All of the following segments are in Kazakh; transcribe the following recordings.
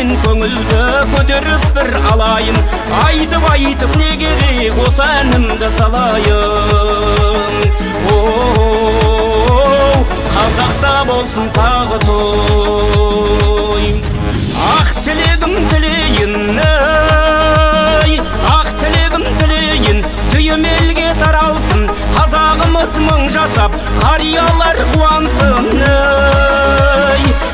мен көңілді көтеріп бір алайын, айтып не керек осы әнімді салайын. Қазақта болсын тағы той, ақ тілегім тілейін, ақ тілегім тілейін, түйім елге таралсын, қазағымыз мың жасап қариялар қуансын.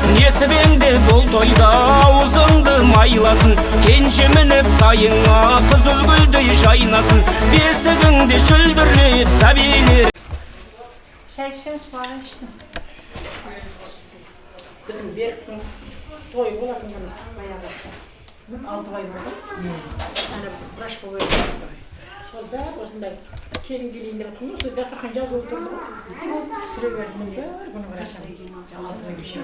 Несібеңде бұл тойда аузыңды майласын, кенже мініп тайыңа қызыл гүлдей жайнасын, бесігіңде шүлдірлеп сәбилер. Шай ішіңіз барын іштім. Біздің Беріктің тойы болатын күні баяғы 6 ай болды. Ана браш болып еді. Сол бәрі осындай келін келейін деп отырмын. Осындай дастархан жазып отырды ғой. Сүре бердім бәрі бұны қарасам. 6 ай кеше.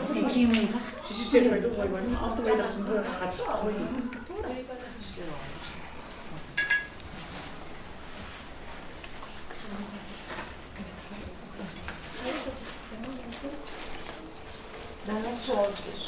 Сүйсіздер қойды ғой барын. 6 айда біздің тойға қатысты қойды. Bana su olabilir.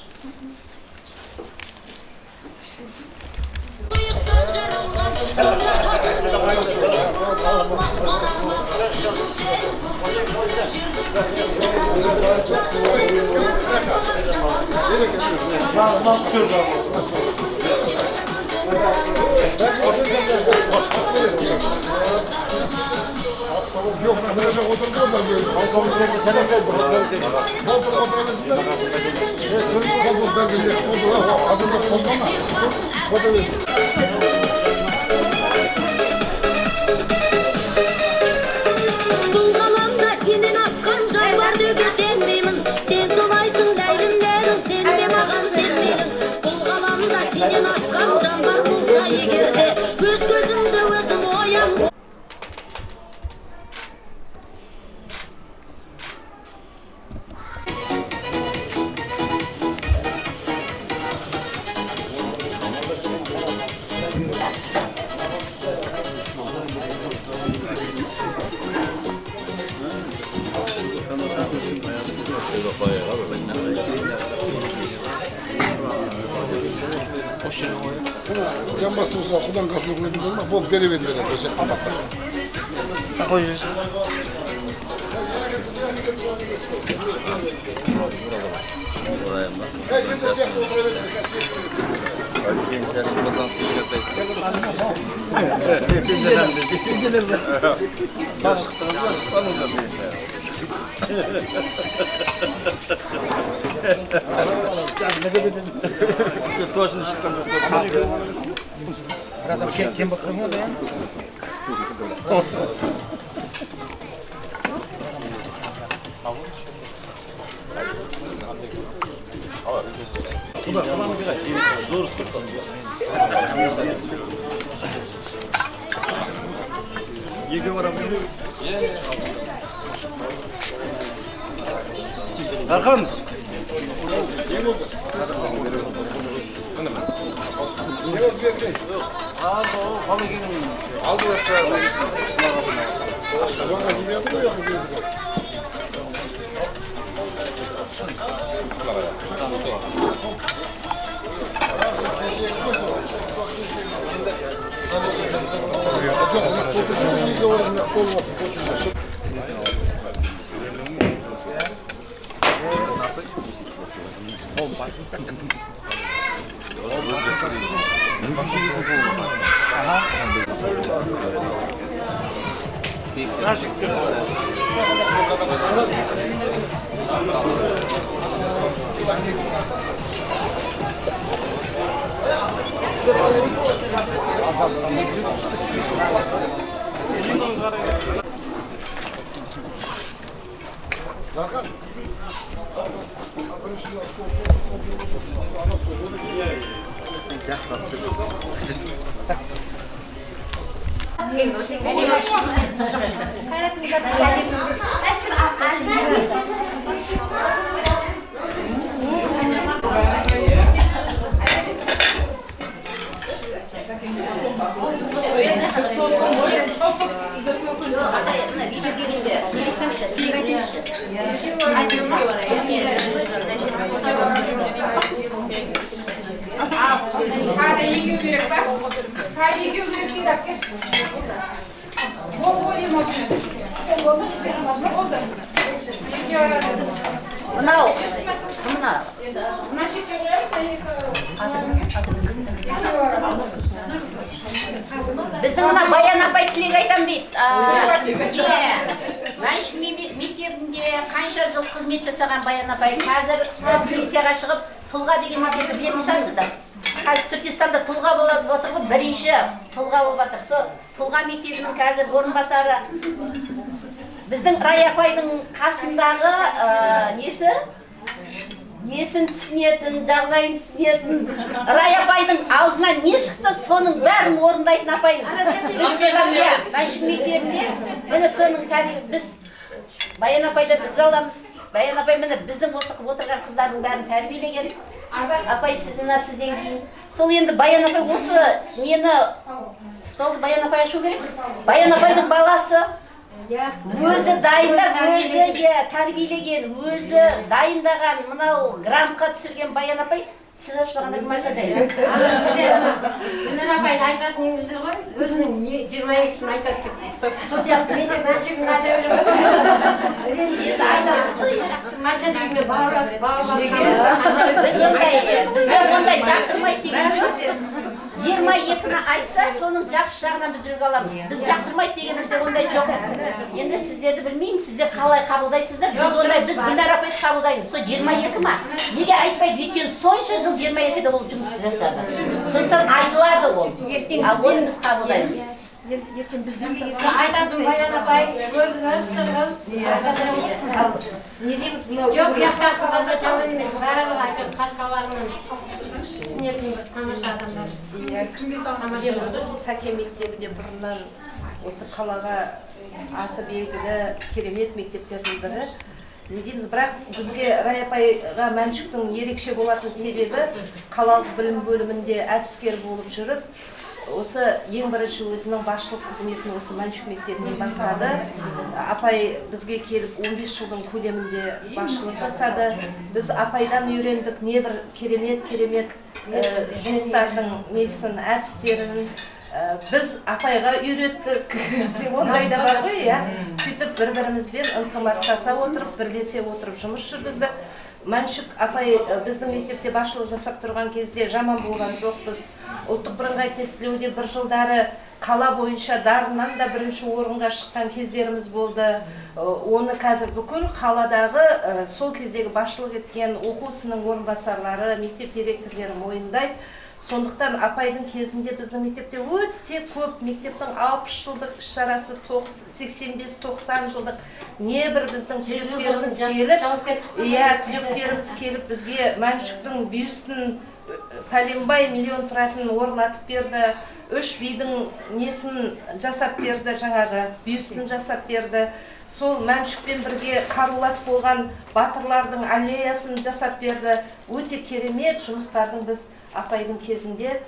Yok, böyle oturduğum da böyle. Бұл ғаламда сенен асқан жар бар деуге сенбеймін. Сен солайсың ләйлім бәрін, сен де маған сенбедің. Бұл ғаламда сенен асқан жан бар болса егерде, өз көзімді өзім оям. Yanması uzak, kudan kasını kullanabilir ama bol beri verilir. Özel kapasa. Koyuyoruz. Kim bakımı da ya? Erkan. Hadi iyi görek bak. Hadi iyi görek değil asker. Bol olayım olsun. Oldu. İyi öğrendiniz. Мынау. Buna şeker verir Біздің мына Баян апай тілек айтам дейді. Мәншік мектебінде қанша жыл қызмет жасаған Баян апай қазір пенсияға шығып тұлға деген мектепті білетін шығарсыздар. Қазір Түркістанда тұлға болып отыр ғой, бірінші тұлға болып жатыр. Сол тұлға мектебінің қазір орынбасары біздің Рая апайдың қасындағы несін түсінетін, жағдайын түсінетін Рая апайдың аузынан не шықты, соның бәрін орындайтын апайымыз. Біз Мәншік мектебінде міне соның біз Баян апайды үлгі аламыз. Баян апай міне біздің осы отырған қыздардың бәрін тәрбиелеген. Апай мына сізден кейін. Сол енді Баян апай осы нені столды Баян апай ашу керек. Баян апайдың баласы өзі дайындап, өзі тәрбиелеген, өзі дайындаған, мынау грантқа түсірген Баян апай, сіз ашпағанда кім ашады? Гүлнар апай айтатын негіздер ғой, өзінің 22-сін айтады деп. Сол сияқты мен де Мәншік мынада өлім. Қанша дегенмен бауырлас. Біз ондай жақтырмайды деген жоқ. 22-ні айтса, соның жақсы жағынан біз үлгі аламыз. Біз жақтырмайды дегенімізде ондай жоқ. Енді сіздерді білмеймін, сіздер қалай қабылдайсыздар? Біз Гүлнар апайды қабылдаймыз. Сол 22 ма? Неге айтпайды? Өйткені сонша жыл 22-де ол жұмыс жасады. Сондықтан айтылады ол. Ал оны біз қабылдаймыз. Айтасың Баян апай, көзіңіз шығыз. Жоқ, яқта қыздарда жаман емес. Барлығы айтады, қас-қабағынан түсінетін тамаша адамдар. Сәкен мектебі де бұрыннан осы қалаға аты белгілі керемет мектептердің бірі. Не дейміз, бірақ бізге Рая апайға Мәншіктің ерекше болатын себебі қалалық білім бөлімінде әдіскер болып жүріп, осы ең бірінші өзінің басшылық қызметін осы Мәншік мектебінен бастады. Апай бізге келіп 15 жылдың көлемінде басшылық жасады. Біз апайдан үйрендік небір керемет жұмыстардың несін, әдістерін біз апайға үйреттік. Ондай да бар ғой, сөйтіп бір-бірімізбен ынтымақтаса отырып, бірлесе отырып жұмыс жүргіздік. Мәншік апай біздің мектепте басшылық жасап тұрған кезде жаман болған жоқпыз. Ұлттық бірыңғай тестілеуде бір жылдары қала бойынша дарыннан да бірінші орынға шыққан кездеріміз болды. Оны қазір бүкіл қаладағы сол кездегі басшылық еткен оқу ісінің орынбасарлары, мектеп директорлары мойындайды. Сондықтан апайдың кезінде біздің мектепте өте көп мектептің 60 жылдық іс-шарасы, 85-90 жылдық небір біздің түлектеріміз келіп бізге Мәншіктің бюстін пәленбай миллион тұратын орнатып берді. 3 бидің несін жасап берді, жаңағы бюстін жасап берді. Сол Мәншікпен бірге қарулас болған батырлардың аллеясын жасап берді. Өте керемет жұмыстардың біз апайдың кезінде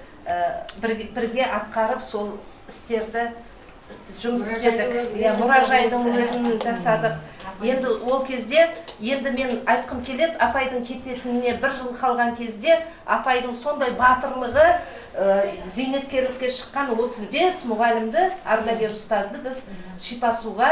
бірге атқарып сол істерді жұмыс істедік. Мұражайдың өзін жасадық. Енді ол кезде, енді мен айтқым келеді, апайдың кететініне бір жыл қалған кезде, апайдың сондай батырлығы, зейнеткерлікке шыққан 35 мұғалімді, ардагер ұстазды біз Шипасуға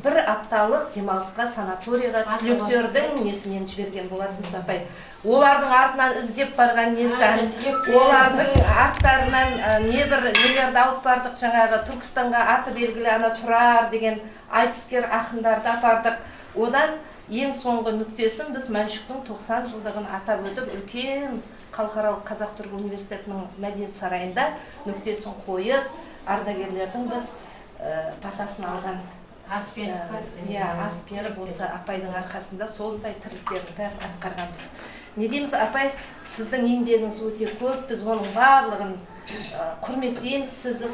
бір апталық демалысқа, санаторияға түлектердің несінен жіберген болатынбыз апай. Олардың артынан іздеп барған несін, олардың арттарынан небір нелерді алып бардық, жаңағы Түркістанға аты белгілі ана Тұрар деген айтыскер ақындарды апардық. Одан ең соңғы нүктесін біз Мәншіктің 90 жылдығын атап өтіп, үлкен халықаралық Қазақ-Түрік университетінің мәдениет сарайында нүктесін қойып, ардагерлердің біз батасын алған. Ас беріп осы апайдың арқасында солындай тірліктерін бәрін атқарғанбыз. Не дейміз, апай, сіздің еңбегіңіз өте көп, біз оның барлығын құрметтейміз, сізді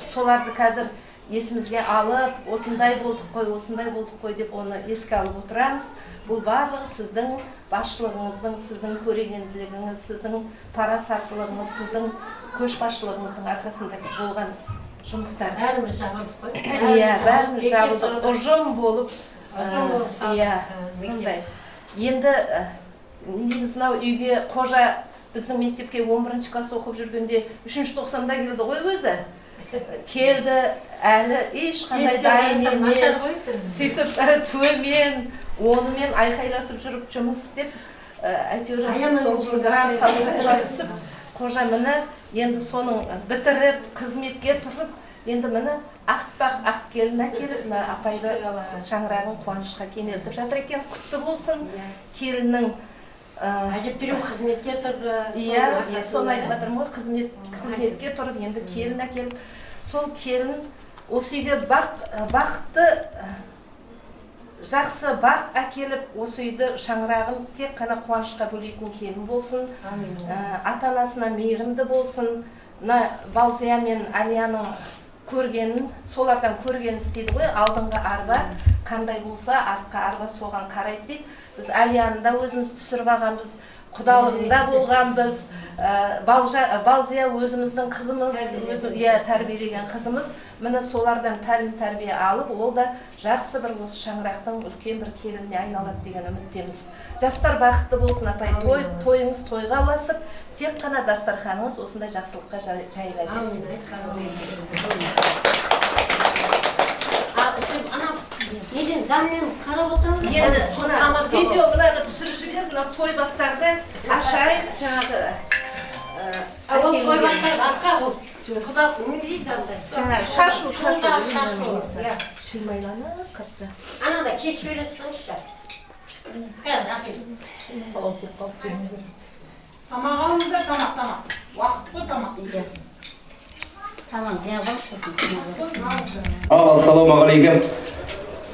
соларды қазір есімізге алып, осындай болдық қой деп оны еске алып отырамыз. Бұл барлығы сіздің басшылығыңыздың, сіздің көрегенділігіңіз, сіздің парасаттылығыңыз, сіздің көшбасшылығыңыздың арқасында болған жұмыстар. Бәріміз жабылдық қой. Бәріміз жабылдық, ұжым болып, сондай. Енді мынау үйге қожа біздің мектепке 11 класс оқып жүргенде 3-тоқсанда келді ғой өзі. Келді, әлі ешқандай дайын емес. Сөйтіп төмен, онымен айқайласып жүріп жұмыс істеп, әйтеуір сол жылы грантқа түсіп, қожа міне енді соның бітіріп, қызметке тұрып, енді міне ақ келін әкеліп, апайды шаңырағын қуанышқа кенелтіп жатыр екен. Құтты болсын келіннің. Әжептәуір қызметке тұрды. Иә, соны айтып жатырмын ғой, қызметке тұрып, енді келін әкеліп, сол келін осы үйге бақытты, жақсы бақ әкеліп, осы үйді шаңырағын тек қана қуанышқа бөлейтін келін болсын, ата-анасына мейірімді болсын. Балзия мен Алияның көргенін, солардан көргенін істейді ғой, алдыңғы арба қандай болса, артқа арба соған қарайды дейді. Біз Алияны да өзіміз түсіріп алғанбыз, құдалығында болғанбыз, Балзия өзіміздің қызымыз, тәрбиелеген қызымыз. Міне солардан тәрбие алып, ол да жақсы бір осы шаңырақтың үлкен бір келініне айналады деген үміттеміз. Жастар бақытты болсын, апай, тойыңыз тойға ұласып, тек қана дастарханыңыз осындай жақсылыққа жайыла берсін. Неден дамнен қарап отырмыз. Енді видео мынаны түсіріп жібер, мына той бастарды ашайын, жаңағы Ол той бастарды асқа бұл. Құдалық не дейді андай? Шашу. Шылмайланы қатты. Анада кеш бересіңізші. Қазір әкел. Тамақ алыңыздар, тамақ. Уақыт қой тамақ дейді. Tamam, ya başlasın. Ассалаумағалейкум.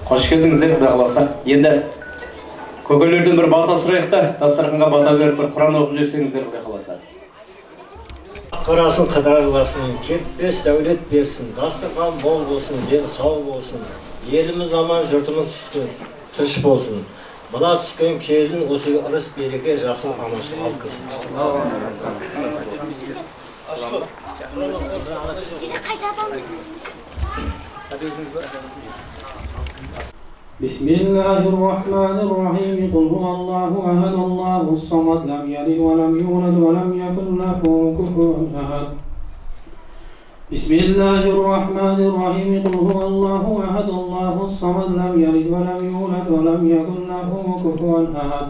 Қош келдіңіздер, Құдай қаласа. Енді көкелерден бір бата сұрайық та, дастарханға бата беріп бір Құран оқып жіберсеңіздер, Құдай қаласа. Қарасын қыдырыласын, кетпес дәулет берсін, дастархан мол болсын, ден сау болсын, еліміз аман, жұртымыз тыныш болсын. Мына түскен келін осы ырыс береке жақсы аманшылық алып келсін. بسم الله الرحمن الرحيم قل هو الله أحد الله الصمد لم يلد ولم يولد ولم يكن له كفوا أحد بسم الله الرحمن الرحيم قل هو الله أحد الله الصمد لم يلد ولم يولد ولم يكن له كفوا أحد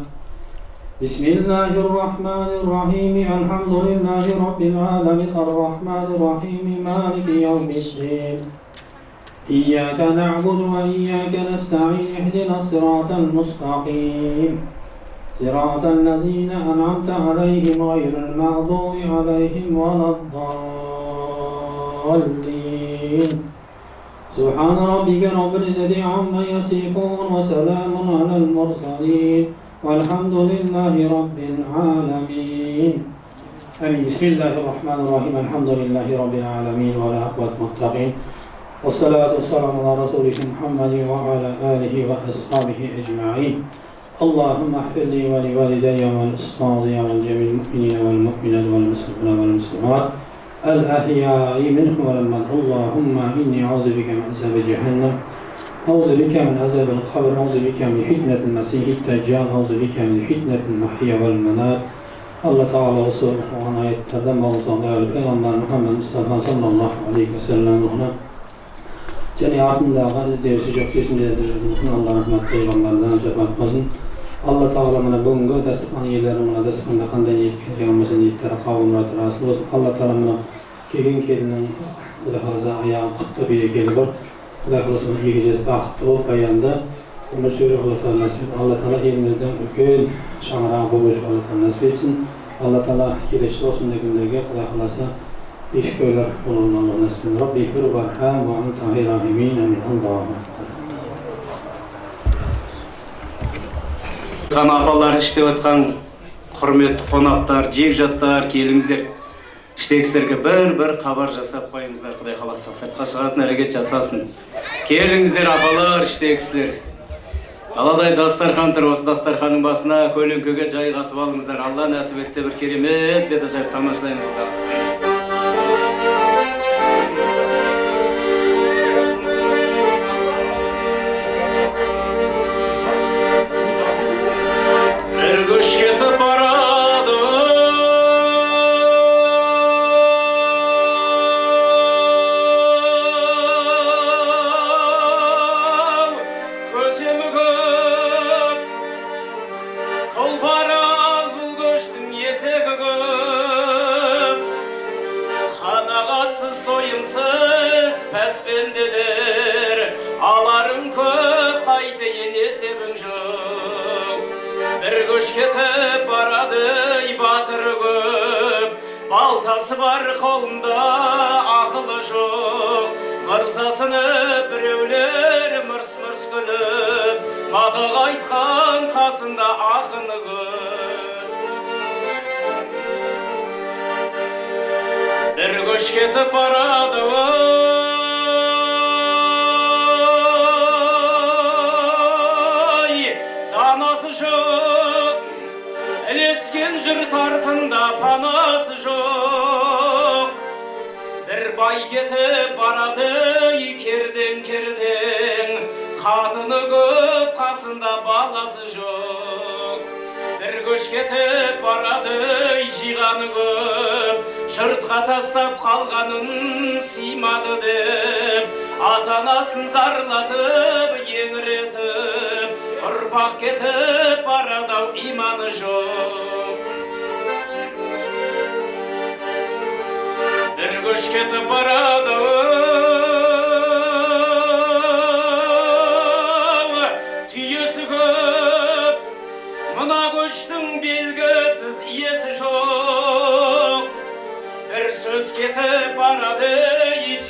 بسم الله الرحمن الرحيم الحمد لله رب العالمين الرحمن الرحيم مالك يوم الدين إياك نعبد وإياك نستعين اهدنا الصراط المستقيم صراط الذين أنعمت عليهم غير المغضوب عليهم ولا الضالين سبحان ربك رب العزة عما يصفون وسلام على المرسلين والحمد لله رب العالمين آمين. بسم الله الرحمن الرحيم الحمد لله رب العالمين ولا عقبة للمتقين والصلاة والسلام على رسوله محمد وعلى آله وأصحابه أجمعين. اللهم اغفر لي ولوالدي والأستاذ ولجميع المؤمنين والمؤمنات والمسلمين والمسلمات الأحياء منهم والأموات. اللهم إني أعوذ بك من عذاب جهنم، أعوذ بك من عذاب القبر، أعوذ بك من فتنة المسيح الدجال، أعوذ بك من فتنة المحيا والممات. Allah Teala Resulü ayetlerden bazıları Peygamber Muhammed Mustafa sallallahu aleyhi ve sellem ona cemiyatında izleyişi çok kesinlikle Allah rahmet peygamberden cevapmasın. Allah Teala bana bugünkü destekhan yerlerimine destekhanda qanday yetkazganmasa niyetlari qavimlari rasul olsun. Allah Teala bana kelin kelinin Xudo xolasa ayağın qutlu berekeli bor. Xudo xolasa egeceğiz baxtli bo'lib qo'yganda umr sürü Allah Teala nasip. Allah Teala elimizden ulkan şanrağı bo'lish Allah Teala nasip etsin. Allah Teala kelishli olsun deganlarga Xudo xolasa İşköyler olun Allah nasip. Rabbi kuru barham ve anta hayrahimin amin. Allah'a Apallar iştep atқан құрметті қонақтар, жекжаттар, келіңіздер. Іштегістерге бір хабар жасап қойыңыздар, Құдай қаласа. Сыртқа шығатын әрекет жасасын. Келіңіздер апалар, іштегісілер. Аладай дастархан тұр, осы дастарханның басына көлеңкеге жайғасып алыңыздар. Алла нәсіп етсе бір керемет бет ажайып тамашалаймыз. Көш кетіп барады тойымсыз пәсбендедер, аларың көп қайты енесебің жоқ. Bir көш кетіп барады батыр көп, балтасы бар қолында ақылы жоқ. Мырзасыны біреулер мырс-мырс күліп, мадақ айтқан қасында ақыны көп. Bir көш кетіп барады данасы жоқ, ілескен жұрт артында панасы жоқ. Bir бай кетіп барады керден, қатыны көп, қасында баласы жоқ. Bir көш кетіп барады жиғаны көп, жұртқа тастап қалғанын сыймады деп, ата-анасын зарлатып еңіретіп, ұрпақ кетіп барады иманы жоқ. Bir көш кетіп барады түйесі көп, мына көштің белгісіз иесі жоқ. Bir сөз кетіп барады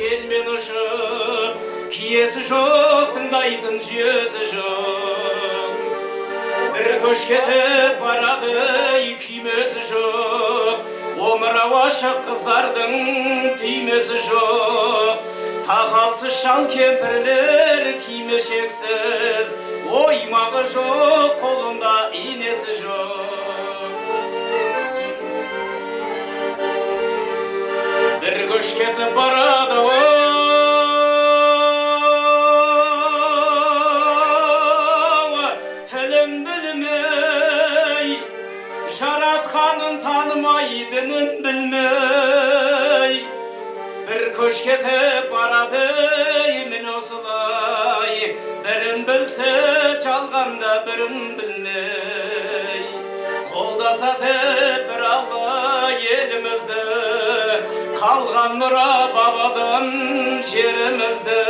желмен ұшып, киесі жоқ, тыңдайтын жүйесі жоқ. Bir көш кетіп барады күймесі жоқ, омырау ашық қыздардың түймесі жоқ. Сақалсыз шал кемпірлер кимешексіз, оймағы жоқ, қолында инесі жоқ. Bir көш кетіп барады тілін білмей, жаратқанын танымай, дінін білмей. Bir көш кетіп барады мен осылай, бірін білсе жалғанда бірін білмей. Қолдаса теп бір Алла елімізді, қалған мұра бабадан жерімізді.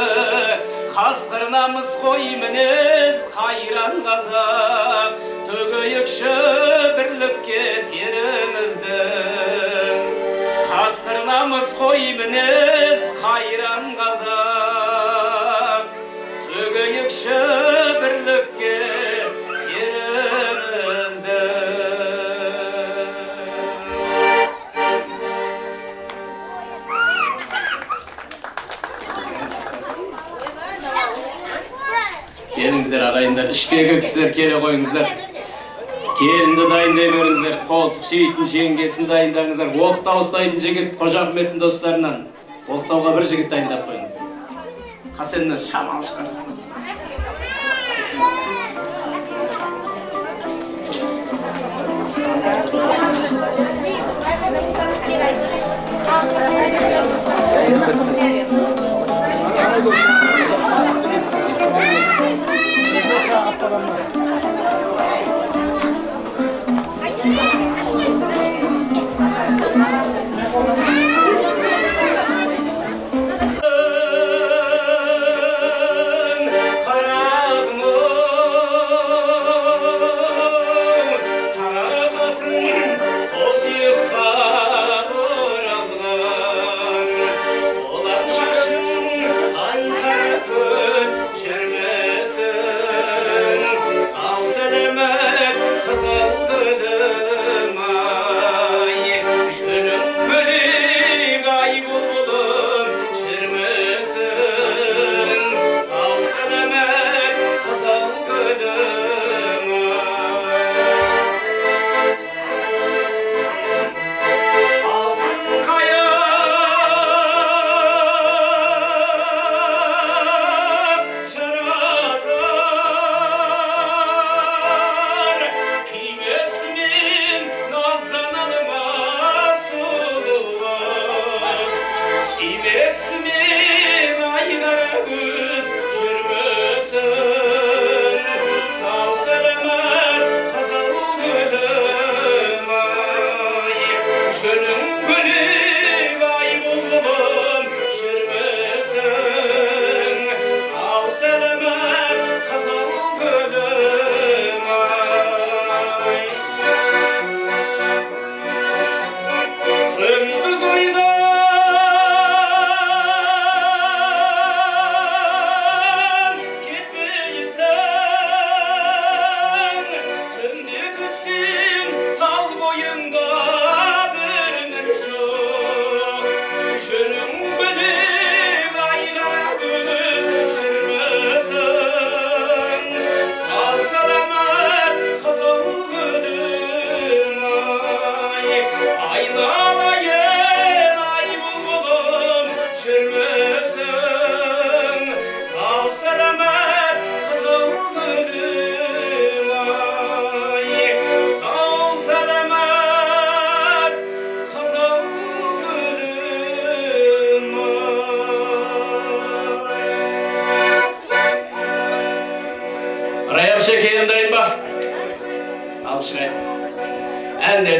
Қасқыр намыс қой мінез қайран қазақ, төгейікші бірлікке терімізді. Қасқыр намыс қой мінез қайран қазақ, төгейікші бірлікке терімізді. Келіңіздер ағайындар, іштегі кісілер келе қойыңыздар. Келінді дайындай беріңіздер, қолтық сүйетін жеңгесін дайындаңыздар. Оқтау ұстайтын жігіт Қожа-Ахметтің достарынан оқтауға бір жігіт дайындап қойыңыздар. Қасеннен шамал шығарасың.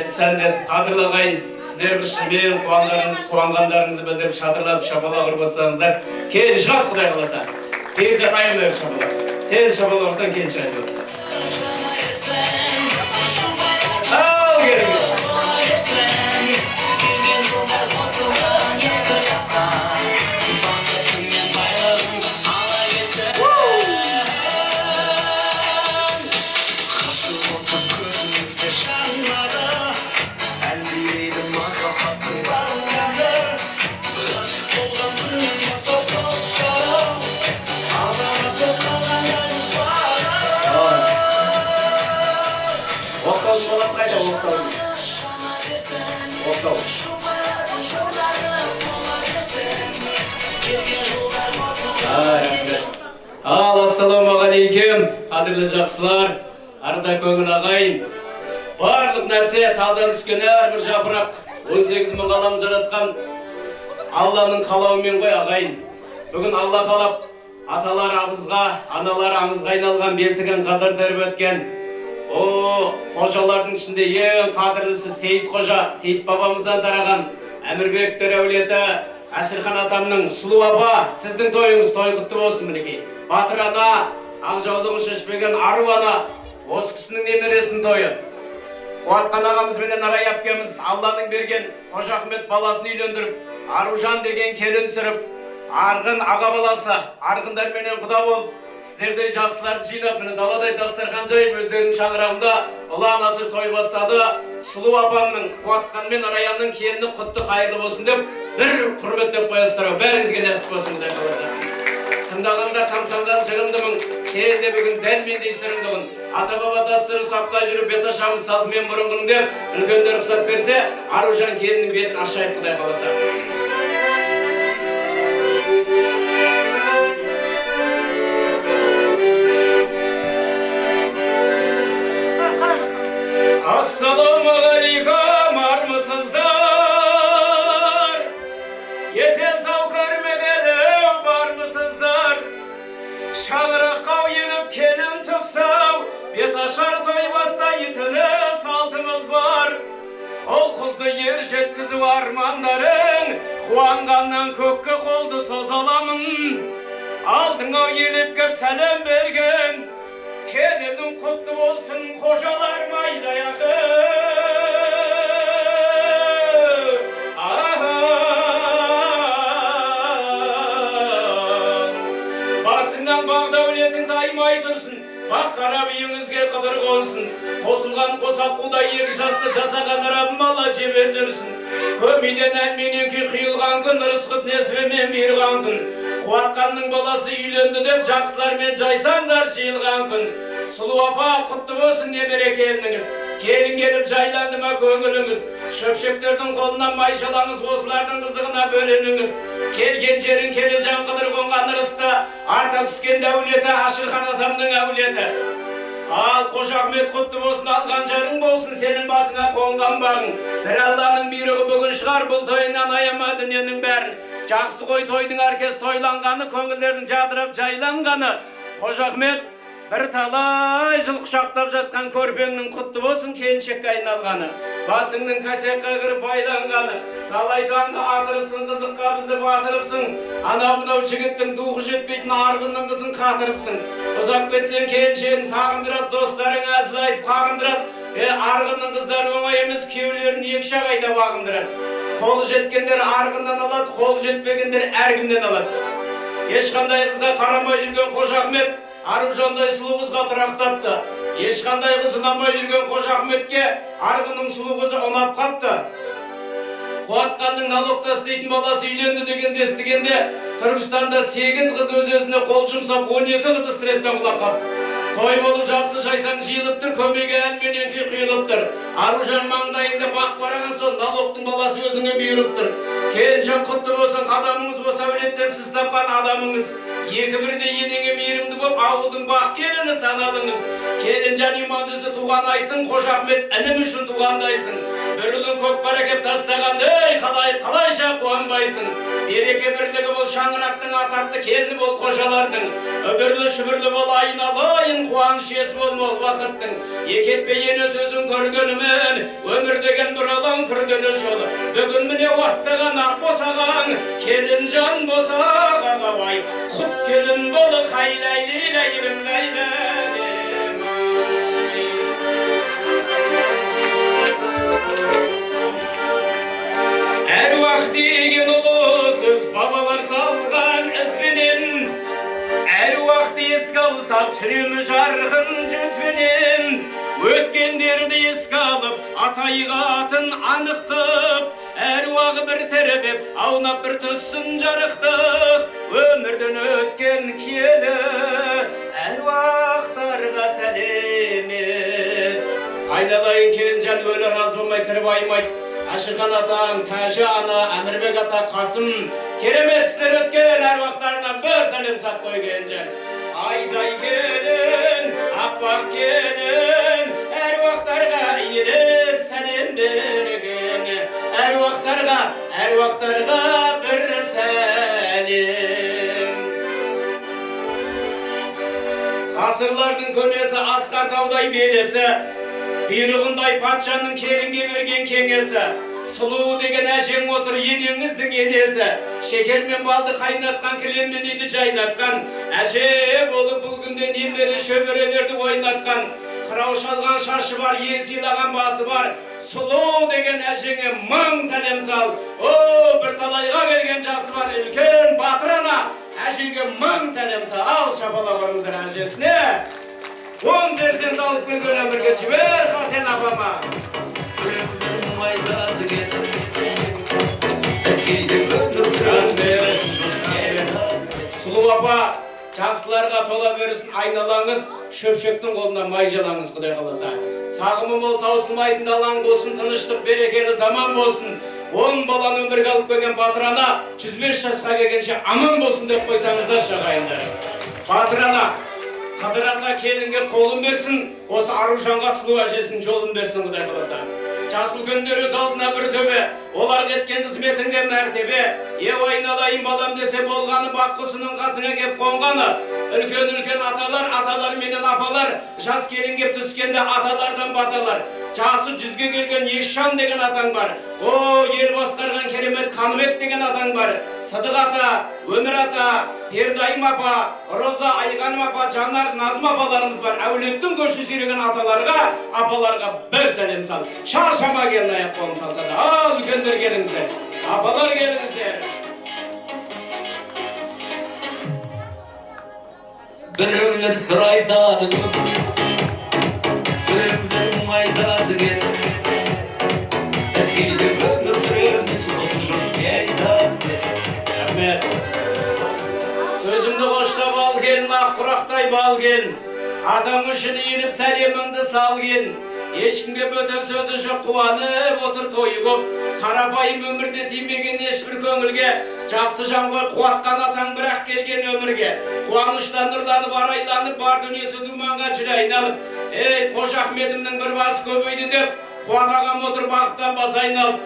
сәндер қадірлағайын, сіздер бір шынымен қуанғандарыңызды білдіріп, шатырлап, шапалақ ұрып отырсаңыздар, кейін шығады Құдай қаласа. Тегізет айырмай шапалақ. Сен шапалақ ұрсаң, кейін шығады. Ал керек. Ассалаумағалейкум, қадірлі жақсылар, арда көңіл ағайын. Барлық нәрсе талдан түскен әрбір жапырақ 18 мың ғалам жаратқан Алланың қалауымен ғой ағайын. Бүгін Алла қалап, аталар аңызға, аналар аңызға айналған бесігін қадір дәріп өткен. Қожалардың ішінде ең қадірлісі Сейіт Қожа, Сейіт бабамыздан тараған Әмірбектер әулеті Әшірхан атамның сұлу апа, сіздің тойыңыз той құтты болсын мінекей. Батыр ана, ақжаулығын шешпеген ару ана, осы кісінің немересінің тойы. Қуатқан ағамызбенен арай әпкеміз Алланың берген Қожа Ахмет баласын үйлендіріп, Аружан деген келін сүріп, арғын аға баласы, арғындарменен құда болып, сіздердей жақсыларды жинап, міне даладай дастархан жайып, өздерінің шаңырағында ұлан асыр той бастады. Сұлу апамның, Қуатқанмен Араянның келіні құтты қайырлы болсын деп, бір құрметтеп қоясыздар. Бәріңізге нәсіп болсын деп қалады. Тыңдағанда тамсанған жырымдымын, сен де бүгін дәл мендей сырымдығын. Ата-баба дәстүрін сақтай жүріп, бет ашамыз салтымен бұрынғын деп, үлкендер рұқсат берсе, Аружан келіннің бетін ашайық Құдай қаласа. Ассалаумағалейкум, армысыздар? Есен сау көрмегелі бармысыздар? Шаңыраққа еліп келін тұсау, бет ашар той бастайтыны салтымыз бар. Ол қызды ер жеткізу армандарың, қуанғаннан көкке қолды созаламын. Алдыңа еліп кеп сәлем берген, келінің құтты болсын қожалар майдай ақы. Басыңнан бақ дәулетің таймай тұрсын, бақ қара бүйіңізге қыдыр қонсын. Қосылған қосақ құдай екі жасты жасаған Раббым Алла жебер жүрсін. Көмейден әлменен күй құйылған күн, ырысқыт несібемен бұйырған күн. Қуатқанның баласы үйленді деп жақсылармен жайсаңдар жиылған күн. Сұлу апа құтты болсын немере келініңіз. Келін келіп жайланды ма көңіліңіз. Шөпшектердің қолынан майшалаңыз, осылардың қызығына бөленіңіз. Келген жерін келі жан қыдыр қонған ырысты, арта түскен дәулеті Әшірхан атамның әулеті. Ал Қожа Ахмет құтты болсын, алған жарың болсын, сенің басыңа қонған бағың. Бір Алланың бұйрығы бүгін шығар, бұл тойынан аяма дүниенің бәрін. Жақсы ғой тойдың әркез тойланғаны, көңілдердің жадырап жайланғаны. Қожа Ахмет бір талай жыл құшақтап жатқан көрпеңнің құтты болсын, келіншекке айналғаны. Басыңның кәсекқа кіріп байланғаны. Талай таңды атырыпсың, қызыққа бізді батырыпсың. Анау-мынау жігіттің духы жетпейтін арғынның қызын қатырыпсың. Ұзап кетсең келіншегін сағындырат, достарың әзіл айтып қағындырат. Арғынның қыздары оңай емес, күйеулерін екі шағайда бағындырат. Қолы жеткендер арғыннан алады, қолы жетпегендер әркімнен алады. Ешқандай қызға қарамай жүрген Қожа Ахмет Аружандай сұлу қызға тұрақтапты. Ешқандай қыз ұнамай жүрген Қожа Ахметке арғынның сұлу қызы ұнап қапты. Қуатқанның налогта істейтін баласы үйленді дегенде естігенде, Түркістанда 8 қыз өз-өзіне қол жұмсап, 12 қызы стресстен құлап қапты. Той болып жақсы жайсаң жиылып тұр, көмеге әлменен күй құйылып тұр. Аружан маңдайында бақ бараған соң, налогтың баласы өзіңе бұйырып тұр. Келінжан құтты болсын, қадамыңыз осы әулеттен сіз тапқан адамыңыз. Екі бірде енеңе мейірімді боп, ауылдың бақ келіні саналыңыз. Келінжан иман жүзді туған айсың, Қожа Ахмет інім үшін туғандайсың. Бір ұлын көкпар әкеп тастағанды, қалайша қуанбайсың. Береке бірлігі бол шаңырақтың атақты келді бол қожалардың. Өбірлі шүбірлі бол айналайын қуаныш ес бол мол бақыттың. Екетпейені сөзін көргенімен, өмір деген бір алаң күрделі жолы. Бүгін міне уаттыған ақ босаған, келін жан босаға бай. Құт келін болы қайлайлайлайлым лайлайлым. Әруақ деген ұлы сөз бабалар салған ізбенен, әруақты еске алсақ жүреміз жарқын жүзбенен. Өткендерді еске алып атайға атын анықтық, әруағы бір тербеп аунап бір түссін жарықтық. Өмірден өткен келі әруақтарға сәлемет. Айналайын келін жан өлі разы болмай кіріп аймайды. Ашырған атам, Тәжі ана, Әмірбек ата, Қасым, керемет кісілер өткен әруақтарына бір сәлем сап қойген жан. Айдай келін, аппақ келін, әруақтарға иелеп сәлем берген. Әруақтарға бір сәлем. Ғасырлардың көнесі асқар таудай белесі, бұйрығындай патшаның келінге берген кеңесі. Сұлу деген әжең отыр енеңіздің енесі. Шекер мен балды қайнатқан, кілеммен үйді жайнатқан. Әже болып бұл күнде немере шөберелерді ойнатқан. Қырау шалған шашы бар, ел сыйлаған басы бар. Сұлу деген әжеңе мың сәлем сал. О, бір талайға келген жасы бар, үлкен батыр ана. Әжеге мың сәлем сал. Ал шапалағаныңдар әжесіне. 10 перзент алып келген өмірге жібер Хасен апама. Сұлу апа, жақсыларға тола берсін айналаңыз, шөпшектің қолына май жалаңыз Құдай қаласа. Сағымы мол таусылмайтын далаң болсын, тыныштық берекелі заман болсын. 10 баланы өмірге алып келген батыр ана 105 жасқа келгенше аман болсын деп қойсаңыздар шағайындар. Батыр ана Қадыратқа келінге қолын берсін, осы Аружанға сұлу әжесін жолын берсін Құдай қаласа. Жас үлкендер өз алдына бір төбе, олар кеткен қызметіңде мәртебе. Еу айналайын балам десе болғаны, бақ құсының қасыңа кеп қонғаны. Үлкен аталар менен апалар, жас келін кеп түскенде аталардан баталар. Жасы 100-ге келген Ешжан деген атаң бар. О, ер басқарған керемет Қаныбек деген атаң бар. Сыдық ата, Өмір ата, Пердайым апа, Роза Айғаным апа, Жанар Назым апаларымыз бар. Әулеттің көші сүйреген аталарға, апаларға бір сәлем сал. Шаршама келін аяқ қолын салсада. Ал, үлкендер келіңіздер. Апалар келіңіздер. Біреулер сыр айтады көп, біреулер айтады кеп. Әскейді өмір сүреміз, осы жұрт не айтады. Рахмет. Сөзімді қоштап ал келін, ақ құрақтай бал келін. Атаң үшін иініп сәлеміңді сал келін. Ешкімге бөтен сөзі жоқ, қуанып отыр тойы көп. Қарапайым өмірде тимеген ешбір көңілге, жақсы жан ғой қуатқан атаң бірақ келген өмірге. Қуаныштан нұрланып, арайланып, бар дүниесі думанға жүре айналып. Ей, Қожа Ахметімнің бір басы көбейді деп, қуат ағам отыр бақыттан бас айналып.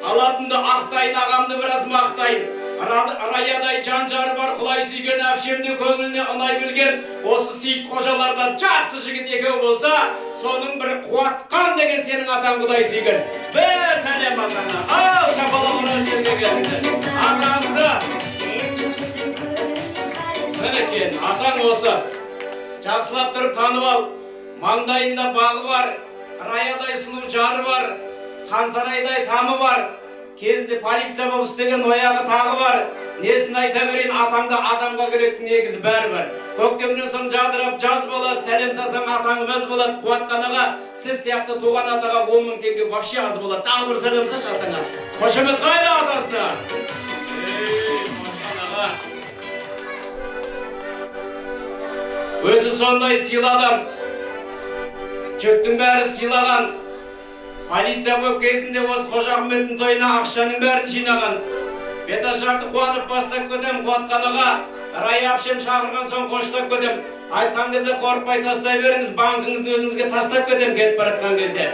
Алатынды ақтайын, ағамды біраз мақтайын. Раядай жан жары бар, құлай сүйген әпшемді көңіліне ұнай білген. Осы Сейіт қожалардан жақсы жігіт екеу болса, соның бір қуатқан деген сенің атаң құдай сүйген. Бір сәлем атаңа. Ал шапалағына жерге келіңдер. Атаңызды. Мінекен, атаң осы. Жақсылап тұрып танып ал. Маңдайында бағы бар, раядай сұлу жары бар, Қансарайдай тамы бар. Кезінде полиция болып істеген ояғы тағы бар. Несін айта берейін, атаңда адамға керекті негізі бәрі бар. Көктемнен соң жадырап жаз болады, сәлем салсаң атаң мәз болады. Қуатқанаға, сіз сияқты туған атаға 10 000 теңге вообще аз болады. Тағы бір сәлем салшы атаңа. Қошемет қайда атасына? Қуатқанаға. Өзі сондай сыйлы адам. Жұрттың бәрі сыйлаған. Полиция көп кезінде осы Қожа Ахметтің тойына ақшаның бәрін жинаған. Беташарды қуанып бастап көтем Қуатқанаға. Рая апшем шақырған соң қоштап көтем. Айтқан кезде қорықпай тастай беріңіз, банкыңызды өзіңізге тастап көтем кетіп баратқан кезде.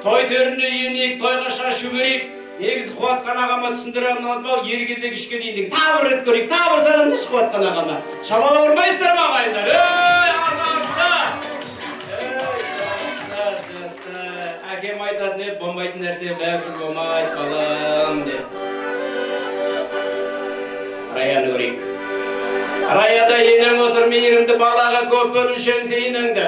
Той төріне енейік, тойға шашу берейік. негізі Қуатқан ағама түсіндіре алмадым ау, ер кезек ішке дейін деген. Тағы бір рет көрейік, тағы бір саламдашы Қуатқан ағама. Шабала ұрмайсыздар ма ағайындар? Әкем айтатын еді, болмайтын нәрсе бәрібір болмайды, балам деп. Раяны көрейік. Раяда енең отыр мейірімді балаға көп бөлушең зейініңді.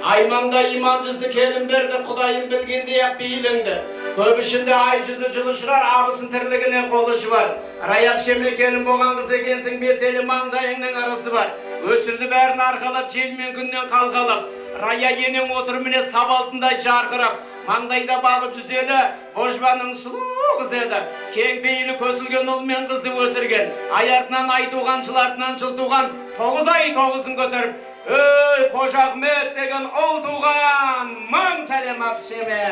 Айманда иман жүзді келін берді, Құдайым білгендей ақ бейіліңді. Көп ішінде ай жүзі жылы шығар, абысын тірлігіне қолы шыбар. Раяп шеме келін болған қыз екенсің, бес елі маңдайыңның арасы бар. Өсірді бәрін арқалап, жел мен күннен қалқалап. Рая енең отыр міне сабалтындай жарқырап. Маңдайда бағы жүзелі, божбаның сұлу қыз еді. Кең пейілі көсілген ұл мен қызды өсірген. Ай артынан ай туған, жыл артынан жыл туған, 9 ай 9-ын көтеріп. Өй, Қожахмет деген ұл туған, мың сәлем апшеме.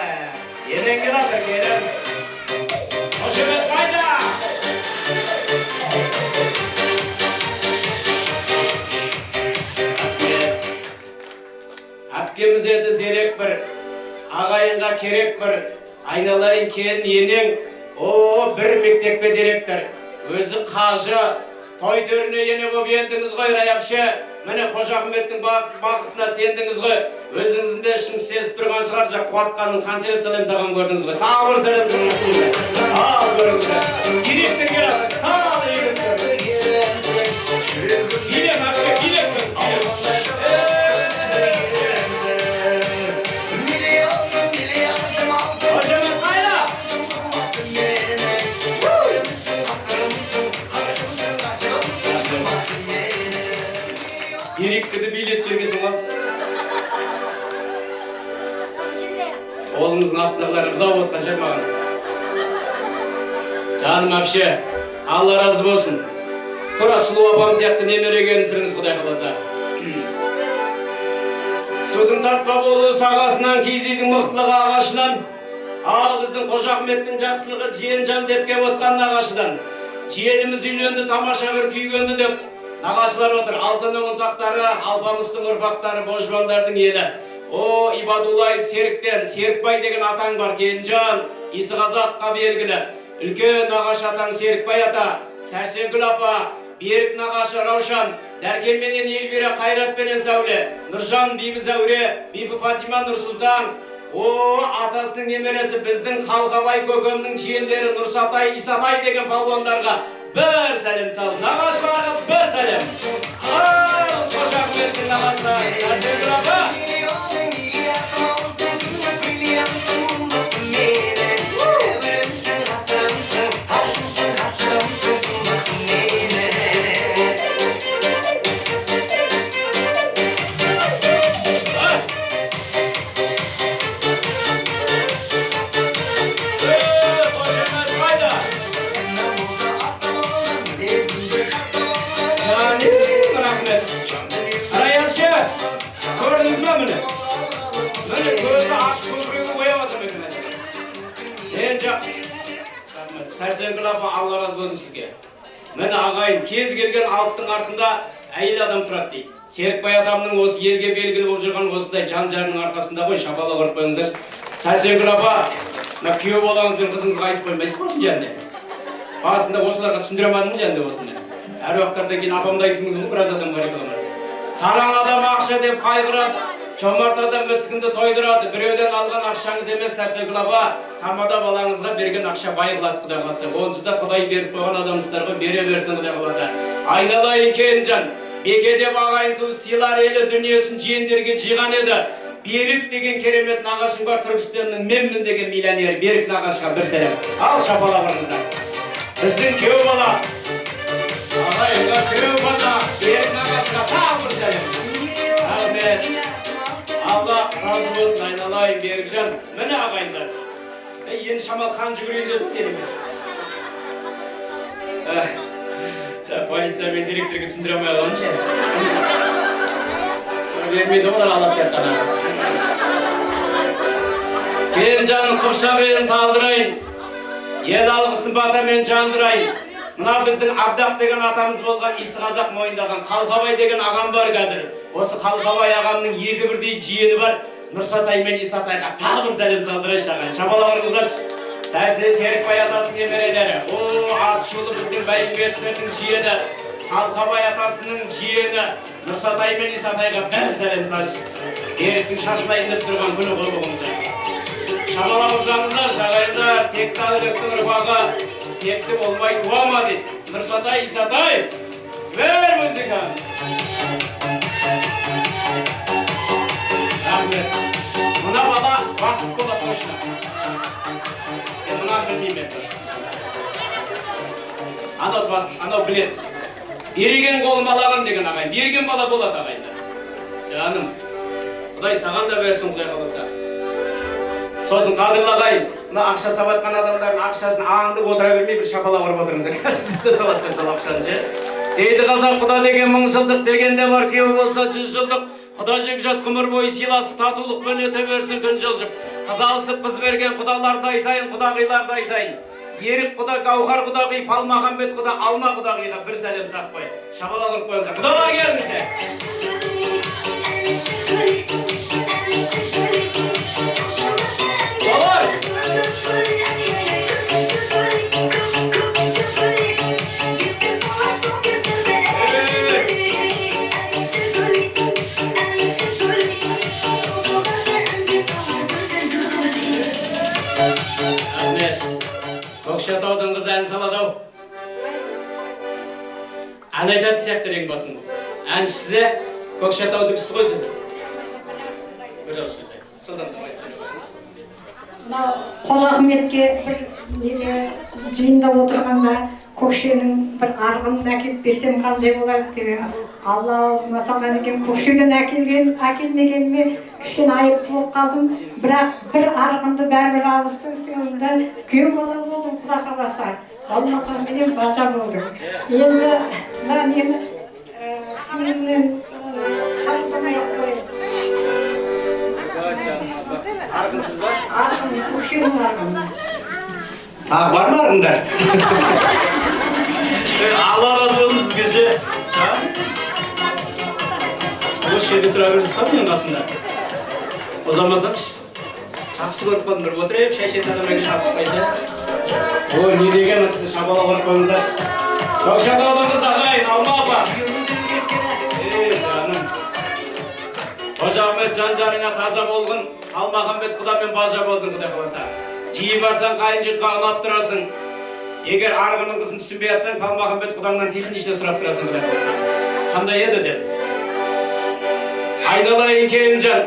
Енеңге жатыр келін. Қожахмет қайда? Әпкеміз еді зерек бір, ағайынға керек бір, айналайын келін енең, бір мектепке директор, өзі қажы, той төріне ене боп ендіңіз ғой Раяпше, міне Қожахметтің бақытына сендіңіз ғой, өзіңіздің де ішін сезіп тұрған шығар, жақ Қуатқанның қанша рет сәлем саған көрдіңіз ғой, тағы бір сәлем саған ал көріңіздер, директорге жатыр, тағы билем әпке, билем Директорды билет бергесің ба? Олыңыздың астындағылары заводқа жүрмаған. Жаным әпше, Алла разы болсын. Тура сұлу апам сияқты немереген сіріңіз Құдай қаласа. Судың тартпа болу сағасынан, киіз үйдің мықтылығы ағашынан, ал біздің Қожахметтің жақсылығы жиен жан деп кеп отқан нағашыдан. Жиеніміз үйленді, тамаша бір күйгенді деп нағашылар отыр. Алтынның ұнтақтары, алпамыстың ұрпақтары, божбандардың елі. О, Ибадуллай Серіктен, Серікбай деген атаң бар, Келінжан, Исіғазаққа белгілі. Үлкен нағашы атаң Серікбай ата, Сәрсенгүл апа, Берік нағашы Раушан, Дәркенменен Елвира Қайратпенен Сәуле, Нұржан Бибі Зәуре, Бибі Фатима Нұрсұлтан. О, атасының немересі біздің Қалқабай көкемнің жиендері Нұрсатай, Исатай деген палуандарға бір сәлем сал. Нағашыларға бір сәлем. Қожахметтің нағашылар, Сәрсенгүл апа. Сәрсенгүл апа, Алла разы болсын сізге. Міне ағайын, кез келген алыптың артында әйел адам тұрады дейді. Серікбай атамның осы елге белгілі болып жүрған осындай жан-жарының арқасында ғой, шапалақ ұрып қойыңыздар. Сәрсенгүл апа, күйеу балаңызбен қызыңызға айтып қоймайсыз ба осыны жәнде? Басында осыларға түсіндіре алмадым жәнде осыны. Әр уақыттардан кейін апамды айтып мүмкін біраз адам бар екен. Сараң адам ақша деп қайғырады, жомарт адам міскінді тойдырады. Біреуден алған ақшаңыз емес Сәрсенгүл апа, тамада балаңызға берген ақша бай қылады Құдай қаласа. Онсыз да Құдай беріп қойған адамдарға бере берсін Құдай қаласа. Айналайын Келінжан, Беке деп ағайын туыс сыйлар елі дүниесін жиендерге жиған еді. Берік деген керемет нағашың бар, Түркістанның менмін деген миллионер Берік нағашыға бір сәлем. Ал шапалағырыңыздар. Біздің күйеу бала, ағайынға күйеу бала, Берік нағашыға тағы бір сәлем. Рахмет. Алла разы болсын, айналайын Берікжан. Міне ағайындар. Енді шамал қан жүгірейін деді келіңдер. Полиция мен директорға түсіндіре алмай қалған ше. Бермейді олар алап деп қана. Келінжан Қыпшағайын талдырайын. Ел алғысын батамен жандырайын. Мына біздің Абдақ деген атамыз болған Исіғазақ мойындаған Қалқабай деген ағам бар қазір. Осы Қалқабай ағамның екі бірдей жиені бар. Нұрсатай мен Исатайға тағы бір сәлем салдырайыншы ағайын. Шапалағырыңыздаршы. Сәрсе Серікбай атасының немерелері. О, атышулы біздің Бәйімбеттердің жиені, Қалқабай атасының жиені, Нұрсатай мен Исатайға бәр сәлем саш. Серіктің шашына индіп тұрған күні қолығымызды. Шамалап ұзаңыздар, шағайындар, текті алғықтың ұрпағы, текті болмай туама дейді. Нұрсатай, Исатай, бәр музыка. Рахмет. Мына бала басып болады точно. Мынаны білмеймін анау басып, анау білет. Берген қолым алаған деген ағайын. Берген бала болады ағайындар. Жаным, Құдай саған да берсін, Құдай қаласа. Сосын Қадірлі ағайын, мына ақша сабатқан адамдардың ақшасын аңдып отыра бермей бір шапалақ ұрып отырыңыздар. Сіздерді саластыр сол ақшаны же. Дейді қазақ, құда деген 1000 жылдық, дегенде бар күйеу болса 100 жылдық. Құда жекжат ғұмыр бойы сыйласып, татулықпен өте берсін күн жылжып. Қыз алысып қыз берген құдаларды айтайын, құдағиларды айтайын. Ерік құда, Гауһар құдағи, Палмағамбет құда, Алма құдағиға бір сәлем сап қой. Шапалақ ұрып қойыңдар. Құдалар келіңіздер. Көкшетаудың қызы ән салады-ау. Ән айтады сияқты рең басыңыз. Әншісі Көкшетаудың кісі ғой сіз. Бір ауыз сөз айт. Жылдамдап айтыңыз. Қожа Ахметке бір жиында отырғанда көкшенің бір арғынын әкеліп берсем қандай болады деген. Алла аузыма салған екен, көкшеден әкелмегеніме кішкене айып болып қалдым. Бірақ бір арғынды бәрібір алырсың, сонда күйеу бала болдым, Құда қаласа. Алмақан менен бажа болдым. Енді мына нені сіңімнен қалсамай қойып. Арғынсыз ба? Арғын, көкшенің арғыны. Тағы бар ма арғындар? Алла разы болсын сізге ше. Осы жерде тұра берсіз менің қасымда. Ұзамасаңшы. Жақсы көріп қойдым, бір отырып, шай ішетін адаммен шасып қайда. О, не деген кісі шабалақ ұрып қойыңыздар. Көкшетаудың қызы ағайын, Алма апа. Жаным. Қожа Ахмет жан-жарыңа таза болғын, Алмағамбет құдамен бажа болдың, Құдай қаласа. Жиі барсаң қайын жұртқа амап тұрасың. Егер арғынның қызын түсінбей атсаң, Алмағамбет құдаңнан техничне сұрап тұрасың, Құдай қаласа. Қандай еді деп. Айналайын Келінжан,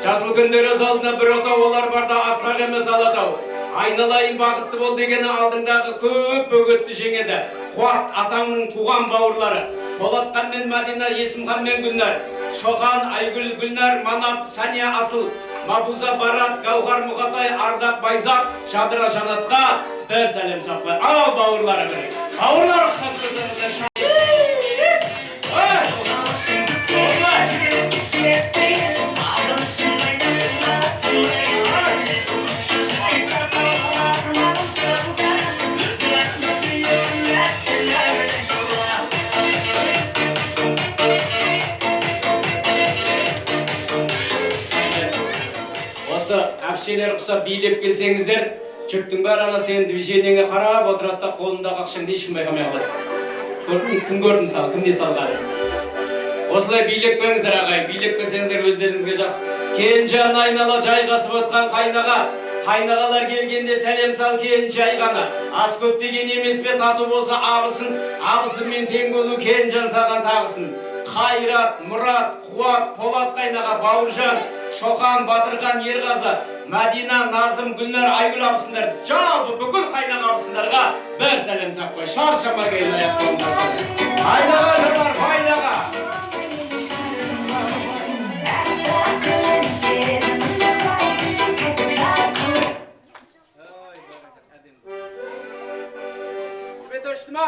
жасыл күндері өз алдына бір отау олар барда асқақ емес алатау. Айналайын бақытты бол дегені алдыңдағы көп бөгетті жеңеді. Қуат атаңның туған бауырлары. Болатқан мен Мадина, Есімхан мен Гүлнар. Шоқан, Айгүл, Гүлнар, Манап, Сания, Асыл, Мафуза, Барат, Гауһар, Мұқатай, Ардақ, Байзақ, Жадыра, Жанатқа бір сәлем сапқай. Ал бауырлары бір. Бауырлар ұқсат көрсеңіздер. Әпшелер құсап билеп келсеңіздер, жұрттың бәрі ана сенің движениеңе қарап отырады да қолындағы ақшаңды ешкім байқамай қалады. Кім көрді мысалы, кімде салғаны? Осылай билеп келіңіздер ағайын, билеп келсеңіздер өздеріңізге жақсы. Келінжан айнала жайғасып отқан қайнаға, қайнағалар келгенде сәлем сал келінжі айғаны. Ас көп деген емес пе, тату болса ағысын, ағысымен тең болу Келінжан саған тағысын. Қайрат, Мұрат, Қуат, Полат қайнаға, Бауыржан, Шоқан, Батырған, Ерғазы, Мәдина, Назым, Гүлнар, Айгүл абысындар, жалпы бүкіл қайнаға абысындарға бір сәлем сап қой. Шаршама келін аяқ қолындар. Айнаға жырмар, қайнаға. Свет өшті ма?